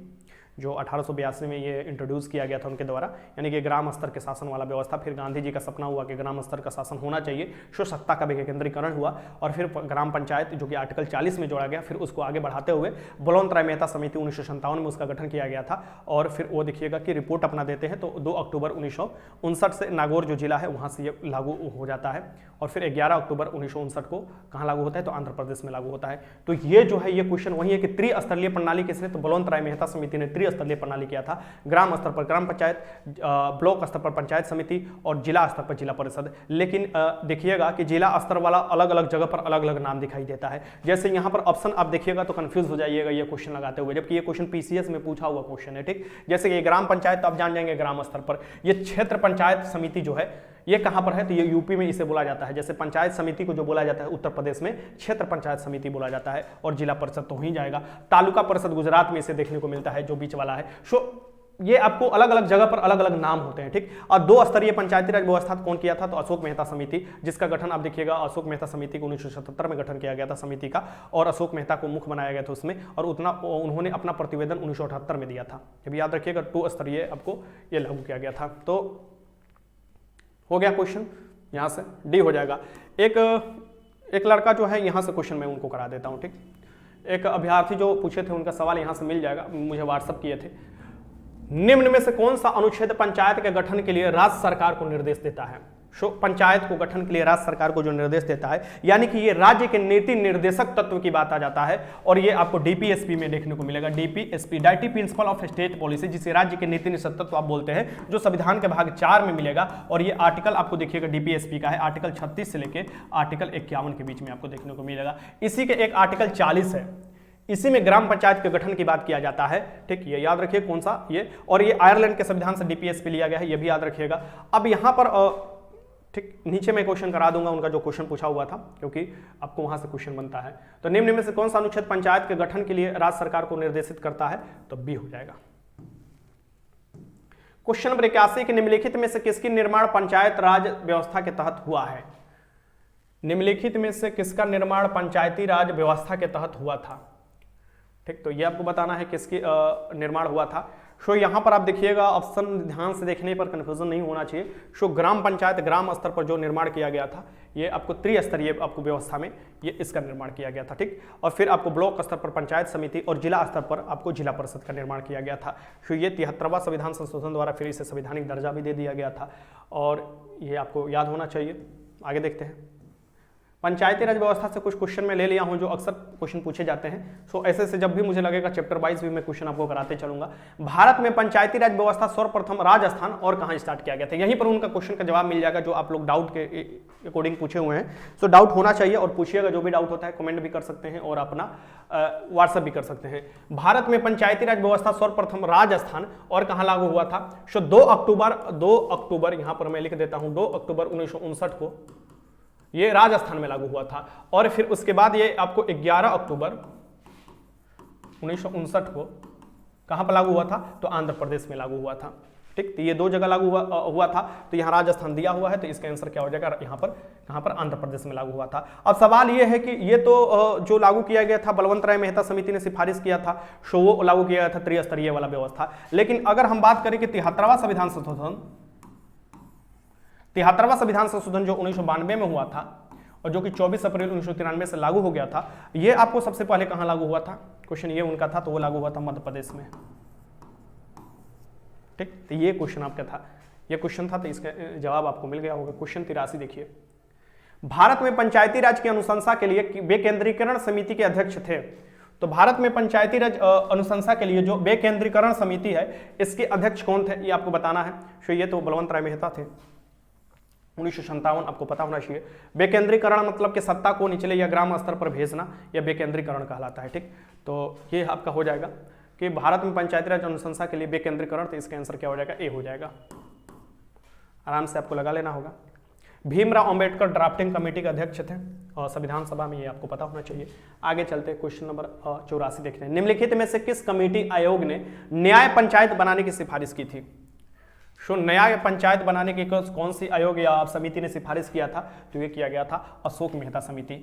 जो 1882 में ये इंट्रोड्यूस किया गया था उनके द्वारा, यानी कि ग्राम स्तर के शासन वाला व्यवस्था। फिर गांधी जी का सपना हुआ कि ग्राम स्तर का शासन होना चाहिए, सो सत्ता का विकेंद्रीकरण हुआ और फिर ग्राम पंचायत जो कि आर्टिकल 40 में जोड़ा गया, फिर उसको आगे बढ़ाते हुए बलवंत राय मेहता समिति 1957 में उसका गठन किया गया था। और फिर वो देखिएगा कि रिपोर्ट अपना देते हैं तो 2 अक्टूबर 1959 से नागौर जो जिला है वहाँ से ये लागू हो जाता है और फिर 11 अक्टूबर 1959 को कहाँ लागू होता है, तो आंध्र प्रदेश में लागू होता है। तो ये जो है ये क्वेश्चन वही है कि त्रिस्तरीय प्रणाली किसने, तो बलवंत राय मेहता समिति ने त्रिस्तरीय प्रणाली किया था। ग्राम स्तर पर ग्राम पंचायत, ब्लॉक स्तर पर पंचायत समिति और जिला स्तर पर जिला परिषद। लेकिन देखिएगा कि जिला स्तर वाला अलग अलग जगह पर अलग अलग नाम दिखाई देता है। जैसे यहाँ पर ऑप्शन आप देखिएगा तो कंफ्यूज हो जाइएगा ये क्वेश्चन लगाते हुए, जबकि ये क्वेश्चन पीसीएस में पूछा हुआ क्वेश्चन है, ठीक। जैसे कि ग्राम पंचायत तो आप जान जाएंगे ग्राम स्तर पर, ये क्षेत्र पंचायत समिति जो है ये कहां पर है, तो ये यूपी में इसे बोला जाता है। जैसे पंचायत समिति को जो बोला जाता है उत्तर प्रदेश में क्षेत्र पंचायत समिति बोला जाता है और जिला परिषद तो हो ही जाएगा। तालुका परिषद गुजरात में इसे देखने को मिलता है जो बीच वाला है। सो ये आपको अलग अलग जगह पर अलग अलग नाम होते हैं, ठीक। और 2 स्तरीय पंचायती राज व्यवस्था कौन किया था, तो अशोक मेहता समिति, जिसका गठन आप देखिएगा अशोक मेहता समिति को 1977 में गठन किया गया था समिति का, और अशोक मेहता को मुख्य बनाया गया था उसमें, और उन्होंने अपना प्रतिवेदन 1978 में दिया था। जब याद रखिएगा 2 स्तरीय आपको ये लागू किया गया था। तो हो गया क्वेश्चन, यहाँ से डी हो जाएगा। एक लड़का जो है यहाँ से क्वेश्चन मैं उनको करा देता हूँ, ठीक। एक अभ्यर्थी जो पूछे थे उनका सवाल यहाँ से मिल जाएगा, मुझे व्हाट्सअप किए थे। निम्न में से कौन सा अनुच्छेद पंचायत के गठन के लिए राज्य सरकार को निर्देश देता है। पंचायत को गठन के लिए राज्य सरकार को जो निर्देश देता है, यानी कि ये राज्य के नीति निर्देशक तत्व की बात आ जाता है, और ये आपको डीपीएसपी में देखने को मिलेगा। DPSP deity principle of state policy, जिसे राज्य के नीति निर्देशक तत्व आप बोलते हैं, जो संविधान के भाग 4 में मिलेगा। और ये आर्टिकल आपको देखिएगा डीपीएसपी का है, आर्टिकल 36 से लेकर आर्टिकल 51 के बीच में आपको देखने को मिलेगा। इसी के एक आर्टिकल 40 है, इसी में ग्राम पंचायत के गठन की बात किया जाता है, ठीक। ये याद रखिए कौन सा, ये, और ये आयरलैंड के संविधान से डीपीएसपी लिया गया है, ये भी याद रखिएगा। अब यहाँ पर ठीक नीचे मैं क्वेश्चन करा दूंगा उनका जो क्वेश्चन पूछा हुआ था, क्योंकि आपको वहां से क्वेश्चन बनता है। तो निम्न में से कौन सा अनुच्छेद पंचायत के गठन के लिए राज्य सरकार को निर्देशित करता है, तो बी हो जाएगा। क्वेश्चन नंबर 81 के निम्नलिखित में से किसकी निर्माण पंचायत राज व्यवस्था के तहत हुआ है। निम्नलिखित में से किसका निर्माण पंचायती राज व्यवस्था के तहत हुआ था, ठीक। तो ये आपको बताना है किसकी निर्माण हुआ था। सो यहाँ पर आप देखिएगा ऑप्शन ध्यान से देखने पर कंफ्यूजन नहीं होना चाहिए। सो ग्राम पंचायत ग्राम स्तर पर जो निर्माण किया गया था, ये आपको त्रिस्तरीय आपको व्यवस्था में ये इसका निर्माण किया गया था, ठीक। और फिर आपको ब्लॉक स्तर पर पंचायत समिति और जिला स्तर पर आपको जिला परिषद का निर्माण किया गया था। सो ये 73वां संविधान संशोधन द्वारा फिर इसे संवैधानिक दर्जा भी दे दिया गया था, और ये आपको याद होना चाहिए। आगे देखते हैं। पंचायती राज व्यवस्था से कुछ क्वेश्चन मैं ले लिया हूं जो अक्सर क्वेश्चन पूछे जाते हैं। सो ऐसे से जब भी मुझे लगेगा चैप्टर वाइज भी मैं क्वेश्चन आपको कराते चलूंगा। भारत में पंचायती राज व्यवस्था सर्वप्रथम राजस्थान और कहां स्टार्ट किया गया था, यहीं पर उनका क्वेश्चन का जवाब मिल जाएगा जो आप लोग डाउट के अकॉर्डिंग पूछे हुए हैं। सो डाउट होना चाहिए और पूछिएगा, जो भी डाउट होता है कमेंट भी कर सकते हैं और अपना व्हाट्सएप भी कर सकते हैं। भारत में पंचायती राज व्यवस्था सर्वप्रथम राजस्थान और कहां लागू हुआ था। सो 2 अक्टूबर यहां पर मैं लिख देता हूं, 2 अक्टूबर 1959 को ये राजस्थान में लागू हुआ था। और फिर उसके बाद ये आपको 11 अक्टूबर 1959 को कहां पर लागू हुआ था, तो आंध्र प्रदेश में लागू हुआ था, ठीक। तो ये 2 जगह लागू हुआ था। तो यहाँ राजस्थान दिया हुआ है, तो इसका आंसर क्या हो जाएगा, यहाँ पर कहां पर, आंध्र प्रदेश में लागू हुआ था। अब सवाल ये है कि ये तो जो लागू किया गया था बलवंत राय मेहता समिति ने सिफारिश किया था, सो वो लागू किया गया था त्रिस्तरीय वाला व्यवस्था। लेकिन अगर हम बात करें कि 73वां संविधान संशोधन 73वां संविधान संशोधन जो 1992 में हुआ था और जो कि 24 अप्रैल 1993 से लागू हो गया था, ये आपको सबसे पहले कहां लागू हुआ था, क्वेश्चन ये उनका था, तो वो लागू हुआ था मध्य प्रदेश में, ठीक। तो ये क्वेश्चन आपका था, ये क्वेश्चन था, तो इसका जवाब आपको मिल गया होगा। क्वेश्चन 83 देखिए, भारत में पंचायती राज की अनुशंसा के लिए विकेंद्रीकरण समिति के अध्यक्ष थे। तो भारत में पंचायती राज अनुशंसा के लिए जो विकेंद्रीकरण समिति है, इसके अध्यक्ष कौन थे, ये आपको बताना है। तो ये तो बलवंत राय मेहता थे, 1957 आपको पता होना चाहिए। विकेंद्रीकरण मतलब कि सत्ता को निचले या ग्राम स्तर पर भेजना, यह विकेंद्रीकरण कहलाता है, ठीक। तो ये आपका हो जाएगा कि भारत में पंचायती राज अनुशंसा के लिए विकेंद्रीकरण, तो इसका आंसर क्या हो जाएगा, ए हो जाएगा। आराम से आपको लगा लेना होगा। भीमराव अंबेडकर ड्राफ्टिंग कमेटी के अध्यक्ष थे और संविधान सभा में, ये आपको पता होना चाहिए। आगे चलते क्वेश्चन नंबर 84 देखते हैं। निम्नलिखित में से किस कमेटी आयोग ने न्याय पंचायत बनाने की सिफारिश की थी। सो न्याय पंचायत बनाने की कौन सी आयोग या समिति ने सिफारिश किया था, तो ये किया गया था अशोक मेहता समिति।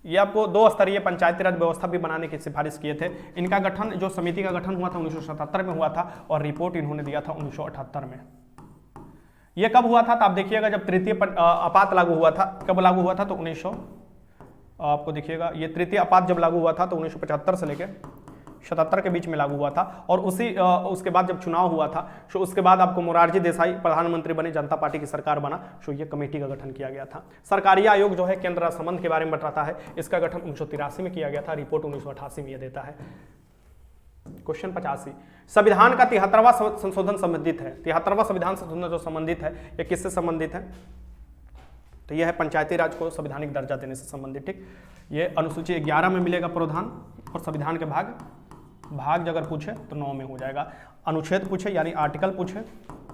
ये आपको 2 स्तरीय पंचायती राज व्यवस्था भी बनाने की सिफारिश किए थे। इनका गठन, जो समिति का गठन हुआ था 1977 में हुआ था और रिपोर्ट इन्होंने दिया था 1978 में। ये कब हुआ था तो आप देखिएगा जब तृतीय आपात लागू हुआ था। कब लागू हुआ था तो आपको देखिएगा ये तृतीय आपात जब लागू हुआ था तो 1975 से लेकर 77 के बीच में लागू हुआ था। और उसके बाद जब चुनाव हुआ था तो उसके बाद आपको मोरारजी देसाई प्रधानमंत्री बने, जनता पार्टी की सरकार बना, तो ये कमेटी का गठन किया गया था। सरकारी आयोग जो है केंद्र राज्य संबंध के बारे में बताता है, इसका गठन 1983 में किया गया था, रिपोर्ट 1988 में यह देता है। क्वेश्चन 85, संविधान का 73वां संशोधन संबंधित है। 73वां संविधान संशोधन जो संबंधित है ये किससे संबंधित है तो यह है पंचायती राज को संवैधानिक दर्जा देने से संबंधित। ठीक, ये अनुसूची 11 में मिलेगा प्रावधान, और संविधान के भाग अगर पूछे तो 9 में हो जाएगा। अनुच्छेद पूछे यानी आर्टिकल पूछे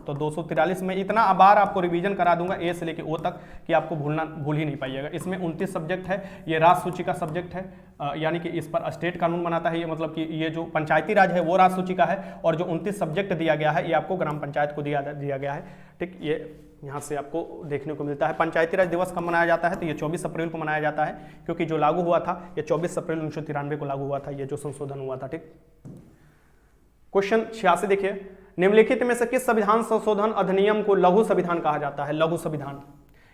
तो 243 में। इतना बार आपको रिवीजन करा दूंगा ए से लेके ओ तक कि आपको भूल ही नहीं पाइएगा। इसमें 29 सब्जेक्ट है, ये राज सूची का सब्जेक्ट है, यानी कि इस पर स्टेट कानून बनाता है। ये मतलब कि ये जो पंचायती राज है वो राज सूची का है, और जो 29 सब्जेक्ट दिया गया है ये आपको ग्राम पंचायत को दिया गया है। ठीक, ये यहाँ से आपको देखने को मिलता है। पंचायती राज दिवस कब मनाया जाता है तो ये 24 अप्रैल को मनाया जाता है, क्योंकि जो लागू हुआ था ये 24 अप्रैल 1993 को लागू हुआ था, ये जो संशोधन हुआ था। ठीक, क्वेश्चन 86 देखिए, निम्नलिखित में से किस संविधान संशोधन अधिनियम को लघु संविधान कहा जाता है? लघु संविधान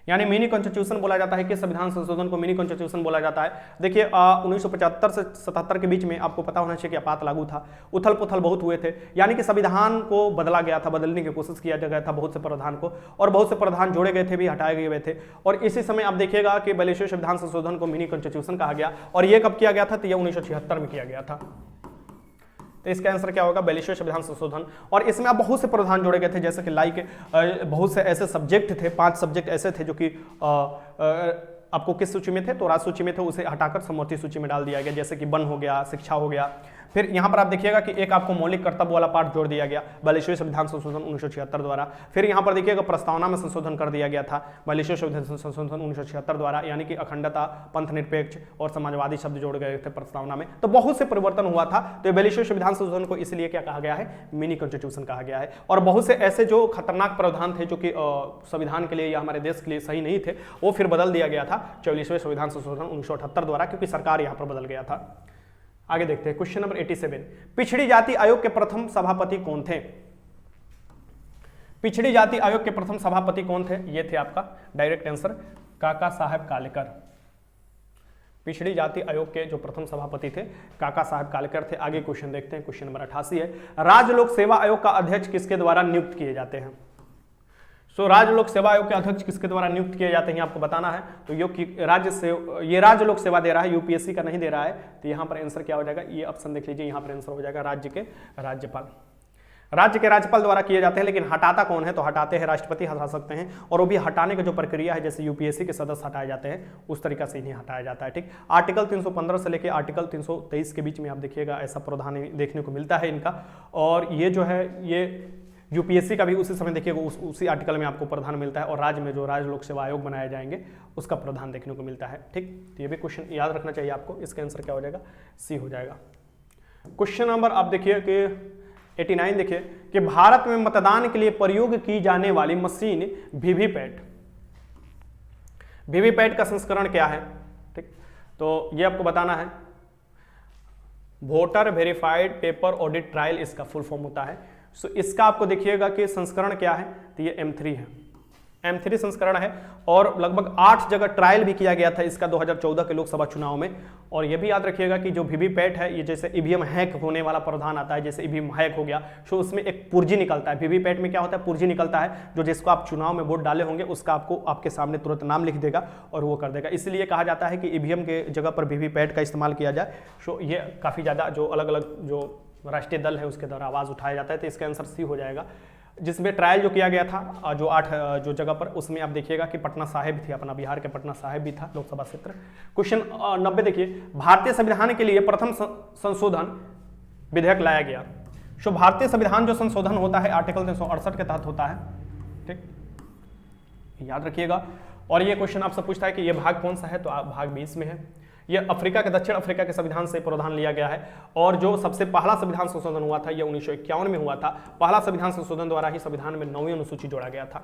यानी मिनी कॉन्स्टिट्यूशन बोला जाता है। किस संविधान संशोधन को मिनी कॉन्स्टिट्यूशन बोला जाता है? देखिए 1975 से 77 के बीच में आपको पता होना चाहिए कि आपात लागू था, उथल पुथल बहुत हुए थे, यानी कि संविधान को बदला गया था, बदलने की कोशिश किया गया था बहुत से प्रावधान को, और बहुत से प्रावधान जोड़े गए थे भी, हटाए गए थे। और इसी समय आप देखिएगा कि 42वें संविधान संशोधन को मिनी कॉन्स्टिट्यूशन कहा गया, और ये कब किया गया था तो यह 1976 में किया गया था। तो इसका आंसर क्या होगा? 42वें संविधान संशोधन। और इसमें आप बहुत से प्रावधान जोड़े गए थे, जैसे कि बहुत से ऐसे सब्जेक्ट थे, 5 सब्जेक्ट ऐसे थे जो कि आपको किस सूची में थे तो राज सूची में थे, उसे हटाकर समवर्ती सूची में डाल दिया गया, जैसे कि वन हो गया, शिक्षा हो गया। फिर यहाँ पर आप देखिएगा कि एक आपको मौलिक कर्तव्य वाला पार्ट जोड़ दिया गया 42वें संविधान संशोधन 1976 द्वारा। फिर यहाँ पर देखिएगा प्रस्तावना में संशोधन कर दिया गया था 42वें संविधान संशोधन 1976 द्वारा, यानी कि अखंडता, पंथ निरपेक्ष और समाजवादी शब्द जोड़ गए थे प्रस्तावना में। तो बहुत से परिवर्तन हुआ था। तो 42वें संविधान संशोधन को इसलिए क्या कहा गया है? मिनी कॉन्स्टिट्यूशन कहा गया है। और बहुत से ऐसे जो खतरनाक प्रावधान थे जो कि संविधान के लिए या हमारे देश के लिए सही नहीं थे, वो फिर बदल दिया गया था 44वें संविधान संशोधन 1978 द्वारा, क्योंकि सरकार यहाँ पर बदल गया था। आगे देखते हैं क्वेश्चन नंबर 87, पिछड़ी जाति आयोग के प्रथम सभापति कौन थे? पिछड़ी जाति आयोग के प्रथम सभापति कौन थे? ये थे आपका डायरेक्ट आंसर काका साहब कालेकर। पिछड़ी जाति आयोग के जो प्रथम सभापति थे काका साहब कालेकर थे। आगे क्वेश्चन देखते हैं, क्वेश्चन नंबर 88 है, राज्य लोक सेवा आयोग का अध्यक्ष किसके द्वारा नियुक्त किए जाते हैं? राज्य लोक सेवा आयोग के अध्यक्ष किसके द्वारा नियुक्त किए जाते हैं आपको बताना है। तो ये राज्य लोक सेवा दे रहा है, यूपीएससी का नहीं दे रहा है, तो यहाँ पर आंसर क्या हो जाएगा? ये ऑप्शन देख लीजिए, यहाँ पर आंसर हो जाएगा राज्य के राज्यपाल। राज्य के राज्यपाल द्वारा किए जाते हैं, लेकिन हटाता कौन है? तो हटाते हैं राष्ट्रपति, हटा सकते हैं, और वो भी हटाने की जो प्रक्रिया है जैसे यूपीएससी के सदस्य हटाए जाते हैं उस तरीका से इन्हें हटाया जाता है। ठीक, आर्टिकल 315 से लेकर आर्टिकल 323 के बीच में आप देखिएगा ऐसा प्रावधान देखने को मिलता है इनका। और ये जो है ये यूपीएससी का भी उसी समय देखिएगा उसी आर्टिकल में आपको प्रावधान मिलता है, और राज्य में जो राज्य लोक सेवा आयोग बनाए जाएंगे उसका प्रावधान देखने को मिलता है। ठीक, तो ये भी क्वेश्चन याद रखना चाहिए आपको। इसका आंसर क्या हो जाएगा? सी हो जाएगा। क्वेश्चन नंबर आप देखिए कि 89 देखिए कि भारत में मतदान के लिए प्रयोग की जाने वाली मशीन वीवीपैट का संस्करण क्या है? ठीक, तो ये आपको बताना है। Voter verified paper audit trial इसका फुल फॉर्म होता है। इसका आपको देखिएगा कि संस्करण क्या है तो ये M3 है, M3 संस्करण है, और लगभग 8 जगह ट्रायल भी किया गया था इसका 2014 के लोकसभा चुनाव में। और ये भी याद रखिएगा कि जो वीवीपैट है, ये जैसे ईवीएम हैक होने वाला प्रावधान आता है, जैसे ईवीएम हैक हो गया तो उसमें एक पुर्जी निकलता है। वीवीपैट में क्या होता है? पुर्जी निकलता है, जो जिसको आप चुनाव में वोट डाले होंगे उसका आपको आपके सामने तुरंत नाम लिख देगा और वो कर देगा। इसलिए कहा जाता है कि ईवीएम के जगह पर वीवीपैट का इस्तेमाल किया जाए। तो ये काफ़ी ज़्यादा जो अलग अलग जो राष्ट्रीय दल है उसके द्वारा आवाज़ उठाया जाता है। तो इसका आंसर सी हो जाएगा। जिसमें ट्रायल जो किया गया था जो 8 जो जगह पर, उसमें आप देखिएगा कि पटना साहिब थी, अपना बिहार के पटना साहिब भी था लोकसभा क्षेत्र। क्वेश्चन 90 देखिए, भारतीय संविधान के लिए प्रथम संशोधन विधेयक लाया गया। तो भारतीय संविधान जो संशोधन होता है आर्टिकल 368 के तहत होता है। ठीक, याद रखिएगा। और ये क्वेश्चन आपसे पूछता है कि ये भाग कौन सा है, तो भाग 20 में है। यह अफ्रीका के दक्षिण अफ्रीका के संविधान से प्रावधान लिया गया है। और जो सबसे पहला संविधान संशोधन हुआ था यह 1951 में हुआ था। पहला संविधान संशोधन द्वारा ही संविधान में 9वीं अनुसूची जोड़ा गया था।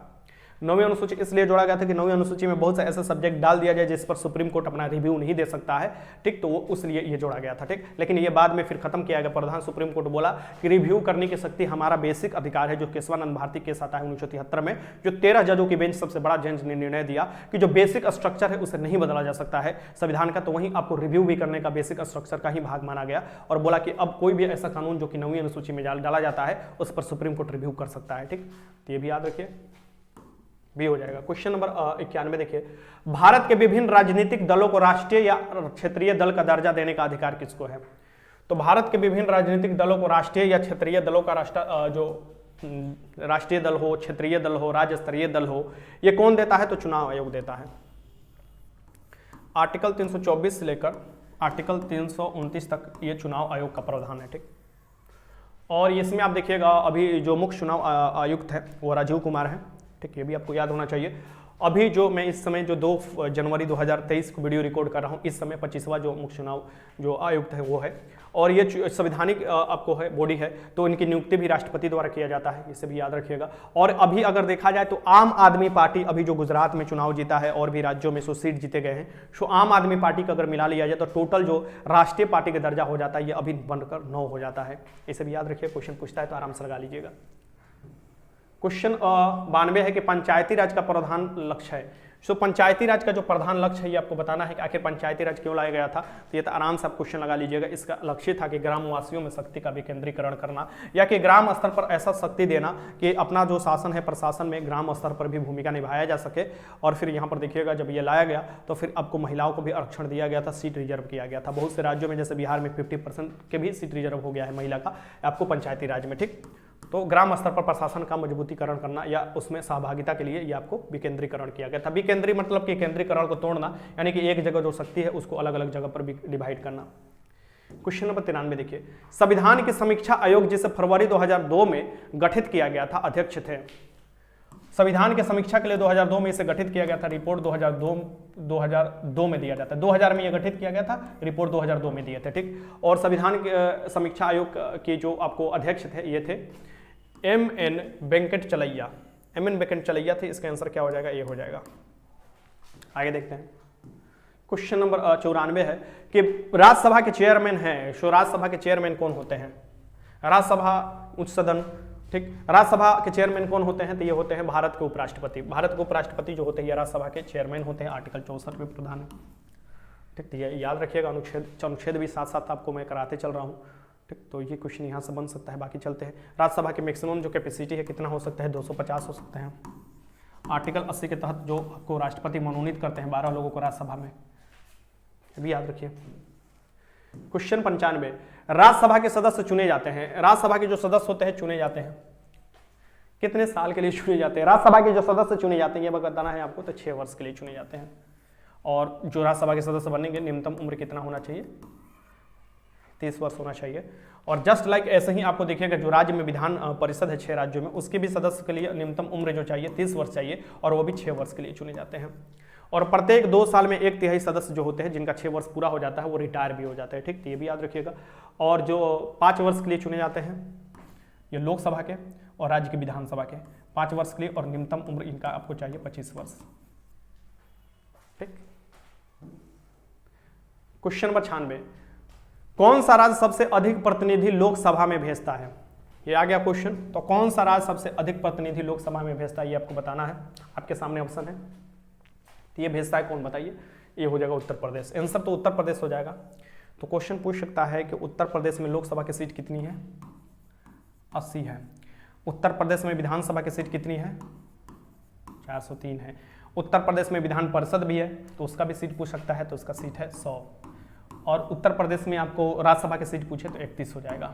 9वीं अनुसूची इसलिए जोड़ा गया था कि 9वीं अनुसूची में बहुत से ऐसे सब्जेक्ट डाल दिया जाए जिस पर सुप्रीम कोर्ट अपना रिव्यू नहीं दे सकता है, ठीक, तो वो उसलिए ये जोड़ा गया था, ठीक। लेकिन ये बाद में फिर खत्म किया गया। प्रधान सुप्रीम कोर्ट बोला कि रिव्यू करने की शक्ति हमारा बेसिक अधिकार है, जो केशवानंद भारती केस आता है 1973 में, जो 13 जजों की बेंच सबसे बड़ा बेंच ने निर्णय दिया कि जो बेसिक स्ट्रक्चर है उसे नहीं बदला जा सकता है संविधान का, तो वहीं आपको रिव्यू भी करने का बेसिक स्ट्रक्चर का ही भाग माना गया और बोला कि अब कोई भी ऐसा कानून जो कि 9वीं अनुसूची में डाला जाता है उस पर सुप्रीम कोर्ट रिव्यू कर सकता है, ठीक। तो ये भी याद रखिए, भी हो जाएगा। क्वेश्चन नंबर 91 देखिए, भारत के विभिन्न राजनीतिक दलों को राष्ट्रीय या क्षेत्रीय दल का दर्जा देने का अधिकार किसको है? तो भारत के विभिन्न राजनीतिक दलों को राष्ट्रीय या क्षेत्रीय दलों का जो राष्ट्रीय दल हो, क्षेत्रीय दल हो, राज्य स्तरीय दल हो, ये कौन देता है? तो चुनाव आयोग देता है। आर्टिकल 324 से लेकर आर्टिकल 329 तक ये चुनाव आयोग का प्रावधान है, ठीक। और इसमें आप देखिएगा अभी जो मुख्य चुनाव आयुक्त है वो राजीव कुमार है, ठीक, ये भी आपको याद होना चाहिए। अभी जो मैं इस समय जो 2 जनवरी 2023 को वीडियो रिकॉर्ड कर रहा हूँ, इस समय 25वां जो मुख्य चुनाव जो आयुक्त है वो है, और ये संवैधानिक आपको है बॉडी है, तो इनकी नियुक्ति भी राष्ट्रपति द्वारा किया जाता है, इसे भी याद रखिएगा। और अभी अगर देखा जाए तो आम आदमी पार्टी अभी जो गुजरात में चुनाव जीता है और भी राज्यों में 100 सीट जीते गए हैं, सो आम आदमी पार्टी का अगर मिला लिया जाए तो टोटल जो राष्ट्रीय पार्टी का दर्जा हो जाता है ये अभी बनकर 9 हो जाता है, इसे भी याद रखिए। क्वेश्चन पूछता है तो आराम से लगा लीजिएगा। क्वेश्चन 92 है कि पंचायती राज का प्रधान लक्ष्य है। सो पंचायती राज का जो प्रधान लक्ष्य है ये आपको बताना है कि आखिर पंचायती राज क्यों लाया गया था, तो ये तो आराम से आप क्वेश्चन लगा लीजिएगा। इसका लक्ष्य था कि ग्रामवासियों में शक्ति का विकेंद्रीकरण करना, या कि ग्राम स्तर पर ऐसा शक्ति देना कि अपना जो शासन है प्रशासन में ग्राम स्तर पर भी भूमिका निभाया जा सके। और फिर यहाँ पर देखिएगा जब ये लाया गया तो फिर आपको महिलाओं को भी आरक्षण दिया गया था, सीट रिजर्व किया गया था। बहुत से राज्यों में जैसे बिहार में 50% के भी सीट रिजर्व हो गया है महिला का आपको पंचायती राज में, ठीक। तो ग्राम स्तर पर प्रशासन का मजबूतीकरण करना या उसमें सहभागिता के लिए ये आपको विकेंद्रीकरण किया गया था। विकेंद्री मतलब कि केंद्रीकरण को तोड़ना, यानी कि एक जगह जो शक्ति है उसको अलग अलग जगह पर डिवाइड करना। क्वेश्चन नंबर 93 देखिए, संविधान की समीक्षा आयोग जिसे फरवरी 2002 में गठित किया गया था अध्यक्ष थे। संविधान की समीक्षा के लिए 2002 में इसे गठित किया गया था। रिपोर्ट 2002 में दिया जाता है। 2000 में यह गठित किया गया था, रिपोर्ट 2002 में दिए थे, ठीक। और संविधान समीक्षा आयोग के जो आपको अध्यक्ष थे ये थे M.N. वेंकट चलैया। M.N. वेंकट चलैया थे। इसका आंसर क्या हो जाएगा? ये हो जाएगा। आगे देखते हैं। क्वेश्चन नंबर 94 है कि राज्यसभा के चेयरमैन हैं। सो राज्यसभा के चेयरमैन कौन होते हैं? राज्यसभा उच्च सदन, ठीक। राज्यसभा के चेयरमैन कौन होते हैं? तो ये होते हैं भारत के उपराष्ट्रपति। भारत के उपराष्ट्रपति जो होते हैं ये राज्यसभा के चेयरमैन होते हैं। आर्टिकल 64 में प्रधान है, ठीक। ये याद रखिएगा। अनुच्छेद भी साथ साथ आपको मैं कराते चल रहा हूँ, ठीक। तो ये क्वेश्चन यहाँ से बन सकता है। बाकी चलते हैं। राज्यसभा की मैक्सिमम जो कैपेसिटी है कितना हो सकता है? 250 हो सकते हैं। आर्टिकल 80 के तहत जो आपको राष्ट्रपति मनोनीत करते हैं 12 लोगों को राज्यसभा में, ये भी याद रखिए। क्वेश्चन 95, राज्यसभा के सदस्य चुने जाते हैं। राज्यसभा के जो सदस्य होते हैं चुने जाते हैं कितने साल के लिए चुने जाते हैं? राज्यसभा के जो सदस्य चुने जाते हैं ये बताना है आपको, तो 6 वर्ष के लिए चुने जाते हैं। और जो राज्यसभा के सदस्य बनेंगे न्यूनतम उम्र कितना होना चाहिए? 30 वर्ष होना चाहिए। और जस्ट लाइक ऐसे ही आपको देखिएगा जो राज्य में विधान परिषद है 6 राज्यों में, उसके भी सदस्य के लिए न्यूनतम उम्र जो चाहिए 30 वर्ष चाहिए, और वो भी 6 वर्ष के लिए चुने जाते हैं। और प्रत्येक 2 साल में 1/3 सदस्य जो होते हैं जिनका 6 वर्ष पूरा हो जाता है वो रिटायर भी हो जाते हैं, ठीक। तो ये भी याद रखिएगा। और जो 5 वर्ष के लिए चुने जाते हैं ये लोकसभा के और राज्य की विधानसभा के 5 वर्ष के लिए, और न्यूनतम उम्र इनका आपको चाहिए 25 वर्ष, ठीक। क्वेश्चन नंबर 96, कौन सा राज्य सबसे अधिक प्रतिनिधि लोकसभा में भेजता है? ये आ गया क्वेश्चन। तो कौन सा राज्य सबसे अधिक प्रतिनिधि लोकसभा में भेजता है ये आपको बताना है। आपके सामने ऑप्शन है, तो ये भेजता है कौन बताइए? ये हो जाएगा उत्तर प्रदेश। आंसर तो उत्तर प्रदेश हो जाएगा। तो क्वेश्चन पूछ सकता है कि उत्तर प्रदेश में लोकसभा की सीट कितनी है? 80 है। उत्तर प्रदेश में विधानसभा की सीट कितनी है? 403 है। उत्तर प्रदेश में विधान परिषद भी है तो उसका भी सीट पूछ सकता है, तो उसका सीट है 100। और उत्तर प्रदेश में आपको राज्यसभा की सीट पूछे तो 31 हो जाएगा।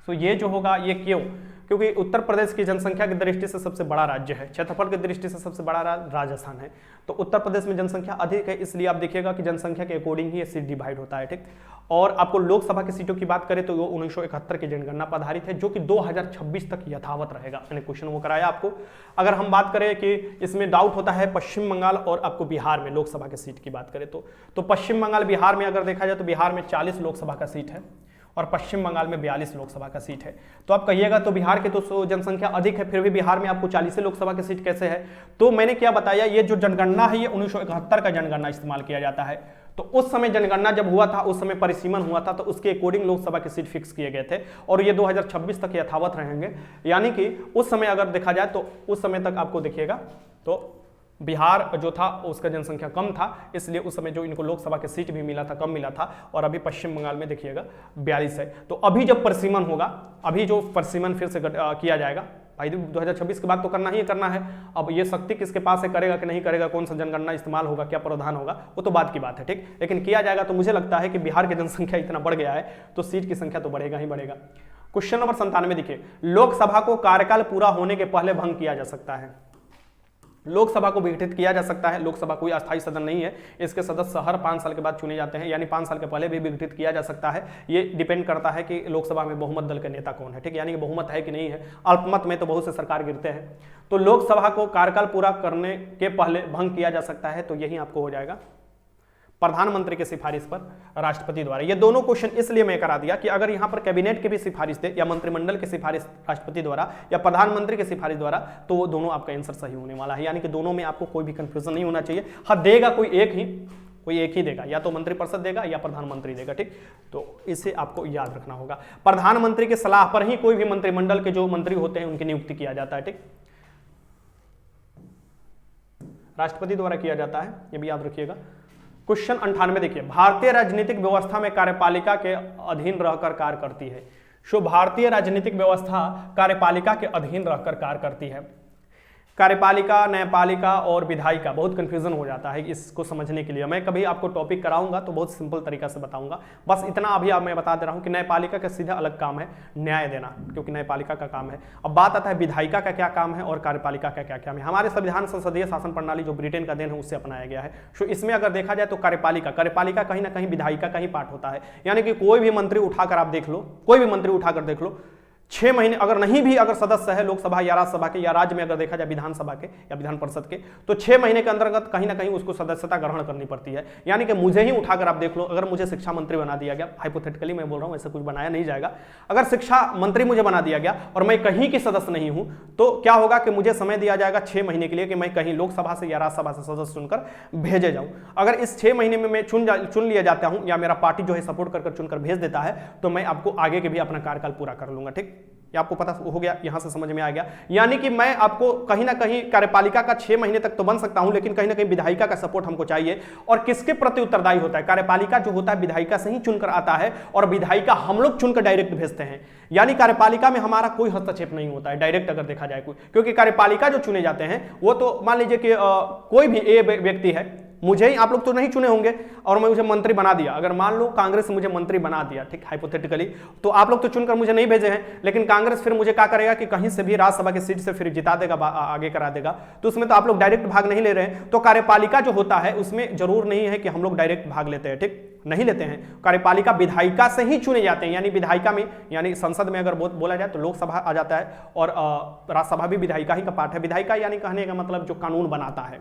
तो ये जो होगा ये क्यों? क्योंकि उत्तर प्रदेश की जनसंख्या की दृष्टि से सबसे बड़ा राज्य है, क्षेत्रफल की दृष्टि से सबसे बड़ा राजस्थान है। तो उत्तर प्रदेश में जनसंख्या अधिक है, इसलिए आप देखिएगा कि जनसंख्या के अकॉर्डिंग ही ये सीट डिवाइड होता है, ठीक। और आपको लोकसभा की सीटों की बात करें तो वो 1971 की जनगणना पर आधारित है, जो कि 2026 तक यथावत रहेगा। मैंने क्वेश्चन वो कराया आपको। अगर हम बात करें कि इसमें डाउट होता है पश्चिम बंगाल और आपको बिहार में लोकसभा की सीट की बात करें तो पश्चिम बंगाल बिहार में अगर देखा जाए तो बिहार में 40 लोकसभा का सीट है और पश्चिम बंगाल में 42 लोकसभा का सीट है। तो आप कहिएगा तो बिहार के तो जनसंख्या अधिक है, फिर भी बिहार में आपको 40 लोकसभा की सीट कैसे है? तो मैंने क्या बताया, ये जो जनगणना है ये 1971 का जनगणना इस्तेमाल किया जाता है। तो उस समय जनगणना जब हुआ था, उस समय परिसीमन हुआ था, तो उसके अकॉर्डिंग लोकसभा की सीट फिक्स किए गए थे और ये 2026 तक यथावत रहेंगे। यानी कि उस समय अगर देखा जाए तो उस समय तक आपको देखिएगा तो बिहार जो था उसका जनसंख्या कम था, इसलिए उस समय जो इनको लोकसभा की सीट भी मिला था कम मिला था। और अभी पश्चिम बंगाल में देखिएगा 42 है। तो अभी जब परिसीमन होगा, अभी जो परिसीमन फिर से किया जाएगा भाई 2026 के बाद तो करना ही करना है। अब ये शक्ति किसके पास है, करेगा कि नहीं करेगा, कौन सा जनगणना इस्तेमाल होगा, क्या प्रावधान होगा, वो तो बात की बात है, ठीक। लेकिन किया जाएगा। तो मुझे लगता है कि बिहार की जनसंख्या इतना बढ़ गया है तो सीट की संख्या तो बढ़ेगा ही बढ़ेगा। क्वेश्चन नंबर 97 देखिए, लोकसभा को कार्यकाल पूरा होने के पहले भंग किया जा सकता है। लोकसभा को विघटित किया जा सकता है। लोकसभा कोई अस्थायी सदन नहीं है, इसके सदस्य हर 5 साल के बाद चुने जाते हैं, यानी 5 साल के पहले भी विघटित किया जा सकता है। ये डिपेंड करता है कि लोकसभा में बहुमत दल के नेता कौन है, ठीक, यानी कि बहुमत है कि नहीं है। अल्पमत में तो बहुत से सरकार गिरते हैं। तो लोकसभा को कार्यकाल पूरा करने के पहले भंग किया जा सकता है। तो यही आपको हो जाएगा प्रधानमंत्री की सिफारिश पर राष्ट्रपति द्वारा। ये दोनों क्वेश्चन इसलिए मैं करा दिया कि अगर यहां पर कैबिनेट की भी सिफारिश दे या मंत्रिमंडल की सिफारिश राष्ट्रपति द्वारा या प्रधानमंत्री की सिफारिश द्वारा, तो वो दोनों आपका आंसर सही होने वाला है। यानी कि दोनों में आपको कोई भी कंफ्यूजन नहीं होना चाहिए। हाँ, देगा कोई एक ही देगा, या तो मंत्रिपरिषद देगा या प्रधानमंत्री देगा, ठीक। तो इसे आपको याद रखना होगा। प्रधानमंत्री की सलाह पर ही कोई भी मंत्रिमंडल के जो मंत्री होते हैं उनकी नियुक्ति किया जाता है, ठीक। राष्ट्रपति द्वारा किया जाता है, ये भी याद रखिएगा। क्वेश्चन 98 देखिए, भारतीय राजनीतिक व्यवस्था में कार्यपालिका के अधीन रहकर कार्य करती है। सो भारतीय राजनीतिक व्यवस्था कार्यपालिका के अधीन रहकर कार्य करती है। कार्यपालिका, न्यायपालिका और विधायिका, बहुत कंफ्यूजन हो जाता है इसको समझने के लिए। मैं कभी आपको टॉपिक कराऊंगा तो बहुत सिंपल तरीका से बताऊंगा। बस इतना अभी आप मैं बता दे रहा हूं कि न्यायपालिका का सीधा अलग काम है न्याय देना, क्योंकि न्यायपालिका का काम है। अब बात आता है विधायिका का क्या काम है और कार्यपालिका का क्या काम है। हमारे संविधान संसदीय शासन प्रणाली जो ब्रिटेन का देन है उससे अपनाया गया है। सो इसमें अगर देखा जाए तो कार्यपालिका कहीं ना कहीं विधायिका का ही पार्ट होता है। यानी कि कोई भी मंत्री उठाकर आप देख लो, कोई भी मंत्री उठाकर देख लो, 6 महीने अगर नहीं भी अगर सदस्य है लोकसभा या राज्यसभा के या राज्य में अगर देखा जाए विधानसभा के या विधान परिषद के, तो 6 महीने के अंतर्गत कहीं ना कहीं उसको सदस्यता ग्रहण करनी पड़ती है। यानी कि मुझे ही उठाकर आप देख लो, अगर मुझे शिक्षा मंत्री बना दिया गया, हाइपोथेटिकली मैं बोल रहा हूं, ऐसा कुछ बनाया नहीं जाएगा, अगर शिक्षा मंत्री मुझे बना दिया गया और मैं कहीं की सदस्य नहीं हूं, तो क्या होगा कि मुझे समय दिया जाएगा 6 महीने के लिए कि मैं कहीं लोकसभा से या राज्यसभा से सदस्य चुनकर भेजे जाऊं। अगर इस 6 महीने में मैं चुन लिया जाता हूं या मेरा पार्टी जो है सपोर्ट कर चुनकर भेज देता है, तो मैं आपको आगे के भी अपना कार्यकाल पूरा कर लूंगा, ठीक। ये आपको पता हो गया, यहां से समझ में आ गया। यानी कि मैं आपको कहीं ना कहीं कार्यपालिका का 6 महीने तक तो बन सकता हूं, लेकिन कहीं ना कहीं विधायिका का सपोर्ट हमको चाहिए। और किसके प्रति उत्तरदायी होता है? कार्यपालिका जो होता है विधायिका से ही चुनकर आता है और विधायिका हम लोग चुनकर डायरेक्ट भेजते हैं। यानी कार्यपालिका में हमारा कोई हस्तक्षेप नहीं होता है डायरेक्ट अगर देखा जाए कोई, क्योंकि कार्यपालिका जो चुने जाते हैं वो तो मान लीजिए कि कोई भी ए व्यक्ति है, मुझे ही आप लोग तो नहीं चुने होंगे और मैं मुझे मंत्री बना दिया। अगर मान लो कांग्रेस मुझे मंत्री बना दिया, ठीक, हाइपोथेटिकली, तो आप लोग तो चुनकर मुझे नहीं भेजे हैं, लेकिन कांग्रेस फिर मुझे क्या करेगा कि कहीं से भी राज्यसभा की सीट से फिर जिता देगा, आगे करा देगा, तो उसमें तो आप लोग डायरेक्ट भाग नहीं ले रहे हैं। तो कार्यपालिका जो होता है उसमें जरूर नहीं है कि हम लोग डायरेक्ट भाग लेते हैं, ठीक, नहीं लेते हैं। कार्यपालिका विधायिका से ही चुने जाते हैं। यानी विधायिका में, यानी संसद में अगर बोला जाए तो लोकसभा आ जाता है और राज्यसभा भी विधायिका ही का पार्ट है। विधायिका यानी कहने का मतलब जो कानून बनाता है,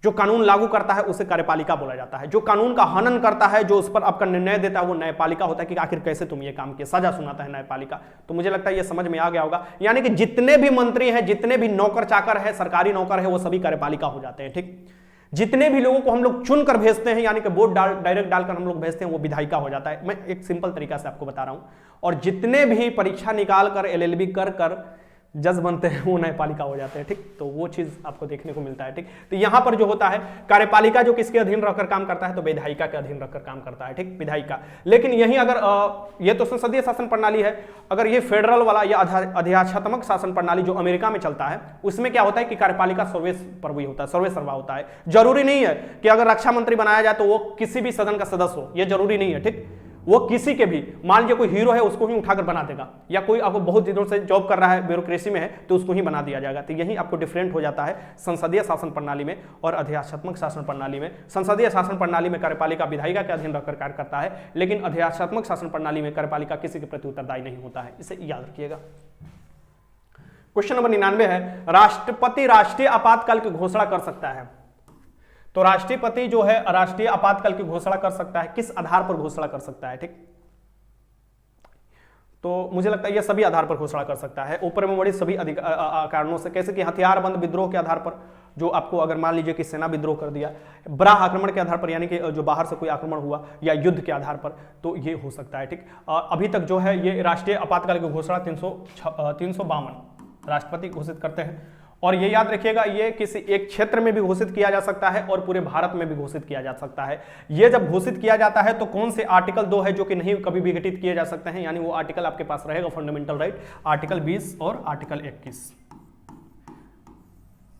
जो कानून लागू करता है उसे कार्यपालिका बोला जाता है। जो कानून का हनन करता है, जो उस पर आपका निर्णय देता है, वो न्यायपालिका होता है कि आखिर कैसे तुम ये काम किए, सजा सुनाता है न्यायपालिका। तो मुझे लगता है ये समझ में आ गया होगा। यानी कि जितने भी मंत्री हैं, जितने भी नौकर चाकर है, सरकारी नौकर है, वो सभी कार्यपालिका हो जाते हैं, ठीक। जितने भी लोगों को हम लोग चुनकर भेजते हैं, यानी कि वोट डायरेक्ट डालकर हम लोग भेजते हैं, वो विधायिका हो जाता है। मैं एक सिंपल तरीका से आपको बता रहा हूं। और जितने भी परीक्षा निकाल कर LLB कर जज बनते हैं वो न्यायपालिका हो जाते हैं, ठीक। तो वो चीज आपको देखने को मिलता है, ठीक। तो यहां पर जो होता है कार्यपालिका जो किसके अधीन रहकर काम करता है, तो विधायिका के अधीन रहकर काम करता है, ठीक, विधायिका। लेकिन यही अगर ये तो संसदीय शासन प्रणाली है, अगर ये फेडरल वाला या अधिराज्यात्मक शासन प्रणाली जो अमेरिका में चलता है, उसमें क्या होता है कि कार्यपालिका सर्वोपरि होता है, सर्वेसर्वा होता है। जरूरी नहीं है कि अगर रक्षा मंत्री बनाया जाए तो वो किसी भी सदन का सदस्य हो, ये जरूरी नहीं है, ठीक। वो किसी के भी, मान लीजिए कोई हीरो है उसको ही उठाकर बना देगा, या कोई आपको बहुत दिनों से जॉब कर रहा है, ब्यूरोक्रेसी में है, तो उसको ही बना दिया जाएगा। तो यही आपको डिफरेंट हो जाता है संसदीय शासन प्रणाली में और अधिराज्यात्मक शासन प्रणाली में। संसदीय शासन प्रणाली में कार्यपालिका विधायिका के अधीन रहकर कार्य करता है, लेकिन अधिराज्यात्मक शासन प्रणाली में कार्यपालिका किसी के प्रति उत्तरदायी नहीं होता है। इसे याद रखिएगा। क्वेश्चन नंबर 99 है, राष्ट्रपति राष्ट्रीय आपातकाल की घोषणा कर सकता है। तो राष्ट्रपति जो है राष्ट्रीय आपातकाल की घोषणा कर सकता है, किस आधार पर घोषणा कर सकता है, ठीक। तो मुझे लगता है ये सभी आधार पर घोषणा कर सकता है, ऊपर में बड़ी सभी कारणों से, कैसे कि हथियारबंद विद्रोह के आधार पर, जो आपको अगर मान लीजिए कि सेना विद्रोह कर दिया, बड़ा आक्रमण के आधार पर, यानी कि जो बाहर से कोई आक्रमण हुआ, या युद्ध के आधार पर, तो ये हो सकता है। ठीक, अभी तक जो है ये राष्ट्रीय आपातकाल की घोषणा 352 राष्ट्रपति घोषित करते हैं। और ये याद रखिएगा, ये किसी एक क्षेत्र में भी घोषित किया जा सकता है और पूरे भारत में भी घोषित किया जा सकता है। ये जब घोषित किया जाता है तो कौन से आर्टिकल 2 है जो कि नहीं कभी विघटित किए जा सकते हैं, यानी वो आर्टिकल आपके पास रहेगा फंडामेंटल राइट, आर्टिकल 20 और आर्टिकल 21।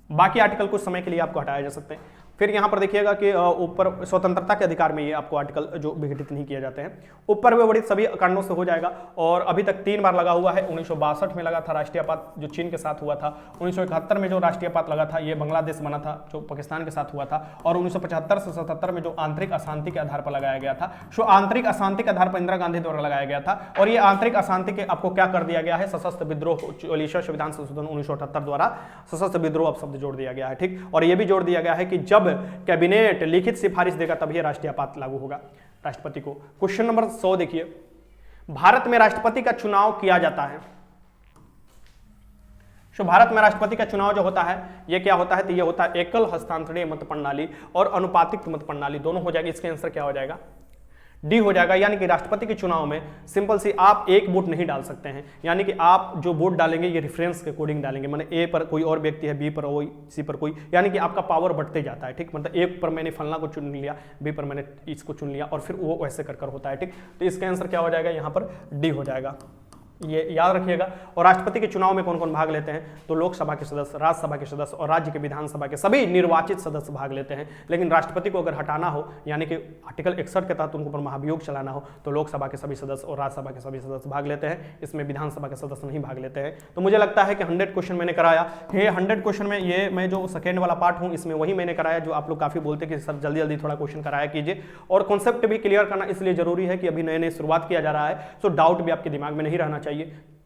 बाकी आर्टिकल कुछ समय के लिए आपको हटाया जा सकते हैं। फिर यहां पर देखिएगा कि ऊपर स्वतंत्रता के अधिकार में ये आपको आर्टिकल जो विघटित नहीं किए जाते हैं, ऊपर वे बड़ी सभी कारणों से हो जाएगा। और अभी तक 3 बार लगा हुआ है, 1962 में लगा था राष्ट्रीय आपात जो चीन के साथ हुआ था, 1971 में जो राष्ट्रीय आपात लगा था ये बांग्लादेश बना था जो पाकिस्तान के साथ हुआ था, और 1975 से 77 में जो आंतरिक अशांति के आधार पर लगाया गया था, जो आंतरिक अशांति के आधार पर इंदिरा गांधी द्वारा लगाया गया था। और ये आंतरिक अशांति के आपको क्या कर दिया गया है, सशस्त्र विद्रोह, 44वां संविधान संशोधन 1978 द्वारा सशस्त्र विद्रोह अब शब्द जोड़ दिया गया है। ठीक, और ये भी जोड़ दिया गया है कि जब कैबिनेट लिखित सिफारिश देगा तभी राष्ट्रीय आपात लागू होगा राष्ट्रपति को। क्वेश्चन नंबर 100 देखिए, भारत में राष्ट्रपति का चुनाव किया जाता है। भारत में राष्ट्रपति का चुनाव जो होता है ये क्या होता है, तो ये होता है एकल हस्तांतरणीय मत प्रणाली और अनुपातिक मत प्रणाली, दोनों हो जाएगी। इसका आंसर क्या हो जाएगा, डी हो जाएगा। यानी कि राष्ट्रपति के चुनाव में सिंपल सी आप एक वोट नहीं डाल सकते हैं, यानी कि आप जो वोट डालेंगे ये रेफरेंस के अकॉर्डिंग डालेंगे, मतलब ए पर कोई और व्यक्ति है, बी पर कोई, सी पर कोई, यानी कि आपका पावर बढ़ते जाता है। ठीक, मतलब ए पर मैंने फलना को चुन लिया, बी पर मैंने इसको चुन लिया, और फिर वो वैसे कर होता है। ठीक, तो इसका आंसर क्या हो जाएगा, यहाँ पर डी हो जाएगा, ये याद रखिएगा। और राष्ट्रपति के चुनाव में कौन कौन भाग लेते हैं, तो लोकसभा के सदस्य, राज्यसभा के सदस्य और राज्य के विधानसभा के सभी निर्वाचित सदस्य भाग लेते हैं। लेकिन राष्ट्रपति को अगर हटाना हो, यानी कि आर्टिकल 61 के तहत उनको पर महाभियोग चलाना हो, तो लोकसभा के सभी सदस्य और राज्यसभा के सभी सदस्य भाग लेते हैं, इसमें विधानसभा के सदस्य नहीं भाग लेते हैं। तो मुझे लगता है कि 100 क्वेश्चन मैंने कराया। ये 100 क्वेश्चन में ये मैं जो सेकेंड वाला पार्ट हूँ इसमें वही मैंने कराया, जो आप लोग काफी बोलते कि सर जल्दी जल्दी थोड़ा क्वेश्चन कराया कीजिए। और कॉन्सेप्ट भी क्लियर करना इसलिए जरूरी है कि अभी नए नए शुरुआत किया जा रहा है, सो डाउट भी आपके दिमाग में नहीं रहना चाहिए।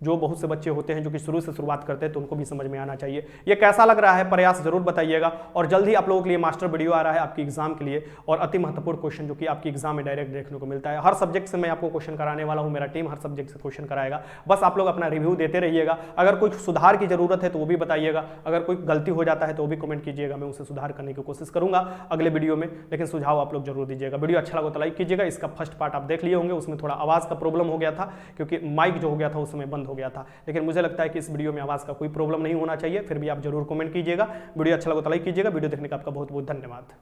जो बहुत से बच्चे होते हैं जो कि शुरू से शुरुआत करते हैं तो उनको भी समझ में आना चाहिए। ये कैसा लग रहा है प्रयास जरूर बताइएगा। और जल्द ही आप लोगों के लिए मास्टर वीडियो आ रहा है आपकी एग्जाम के लिए, और अति महत्वपूर्ण क्वेश्चन जो कि आपकी एग्जाम में डायरेक्ट देखने को मिलता है। हर सब्जेक्ट से मैं आपको क्वेश्चन कराने वाला हूं, मेरा टीम हर सब्जेक्ट से क्वेश्चन कराएगा। बस आप लोग अपना रिव्यू देते रहिएगा। अगर कोई सुधार की जरूरत है तो वो भी बताइएगा, अगर कोई गलती हो जाता है तो वो भी कमेंट कीजिएगा, मैं उसे सुधार करने की कोशिश करूंगा अगले वीडियो में। लेकिन सुझाव आप लोग जरूर दीजिएगा। वीडियो अच्छा लगा तो लाइक कीजिएगा। इसका फर्स्ट पार्ट आप देख लिए होंगे, उसमें थोड़ा आवाज का प्रॉब्लम हो गया था क्योंकि माइक जो हो गया था उस समय बंद हो गया था, लेकिन मुझे लगता है कि इस वीडियो में आवाज का कोई प्रॉब्लम नहीं होना चाहिए। फिर भी आप जरूर कमेंट कीजिएगा। वीडियो अच्छा लगा तो लाइक कीजिएगा। वीडियो देखने का आपका बहुत बहुत धन्यवाद।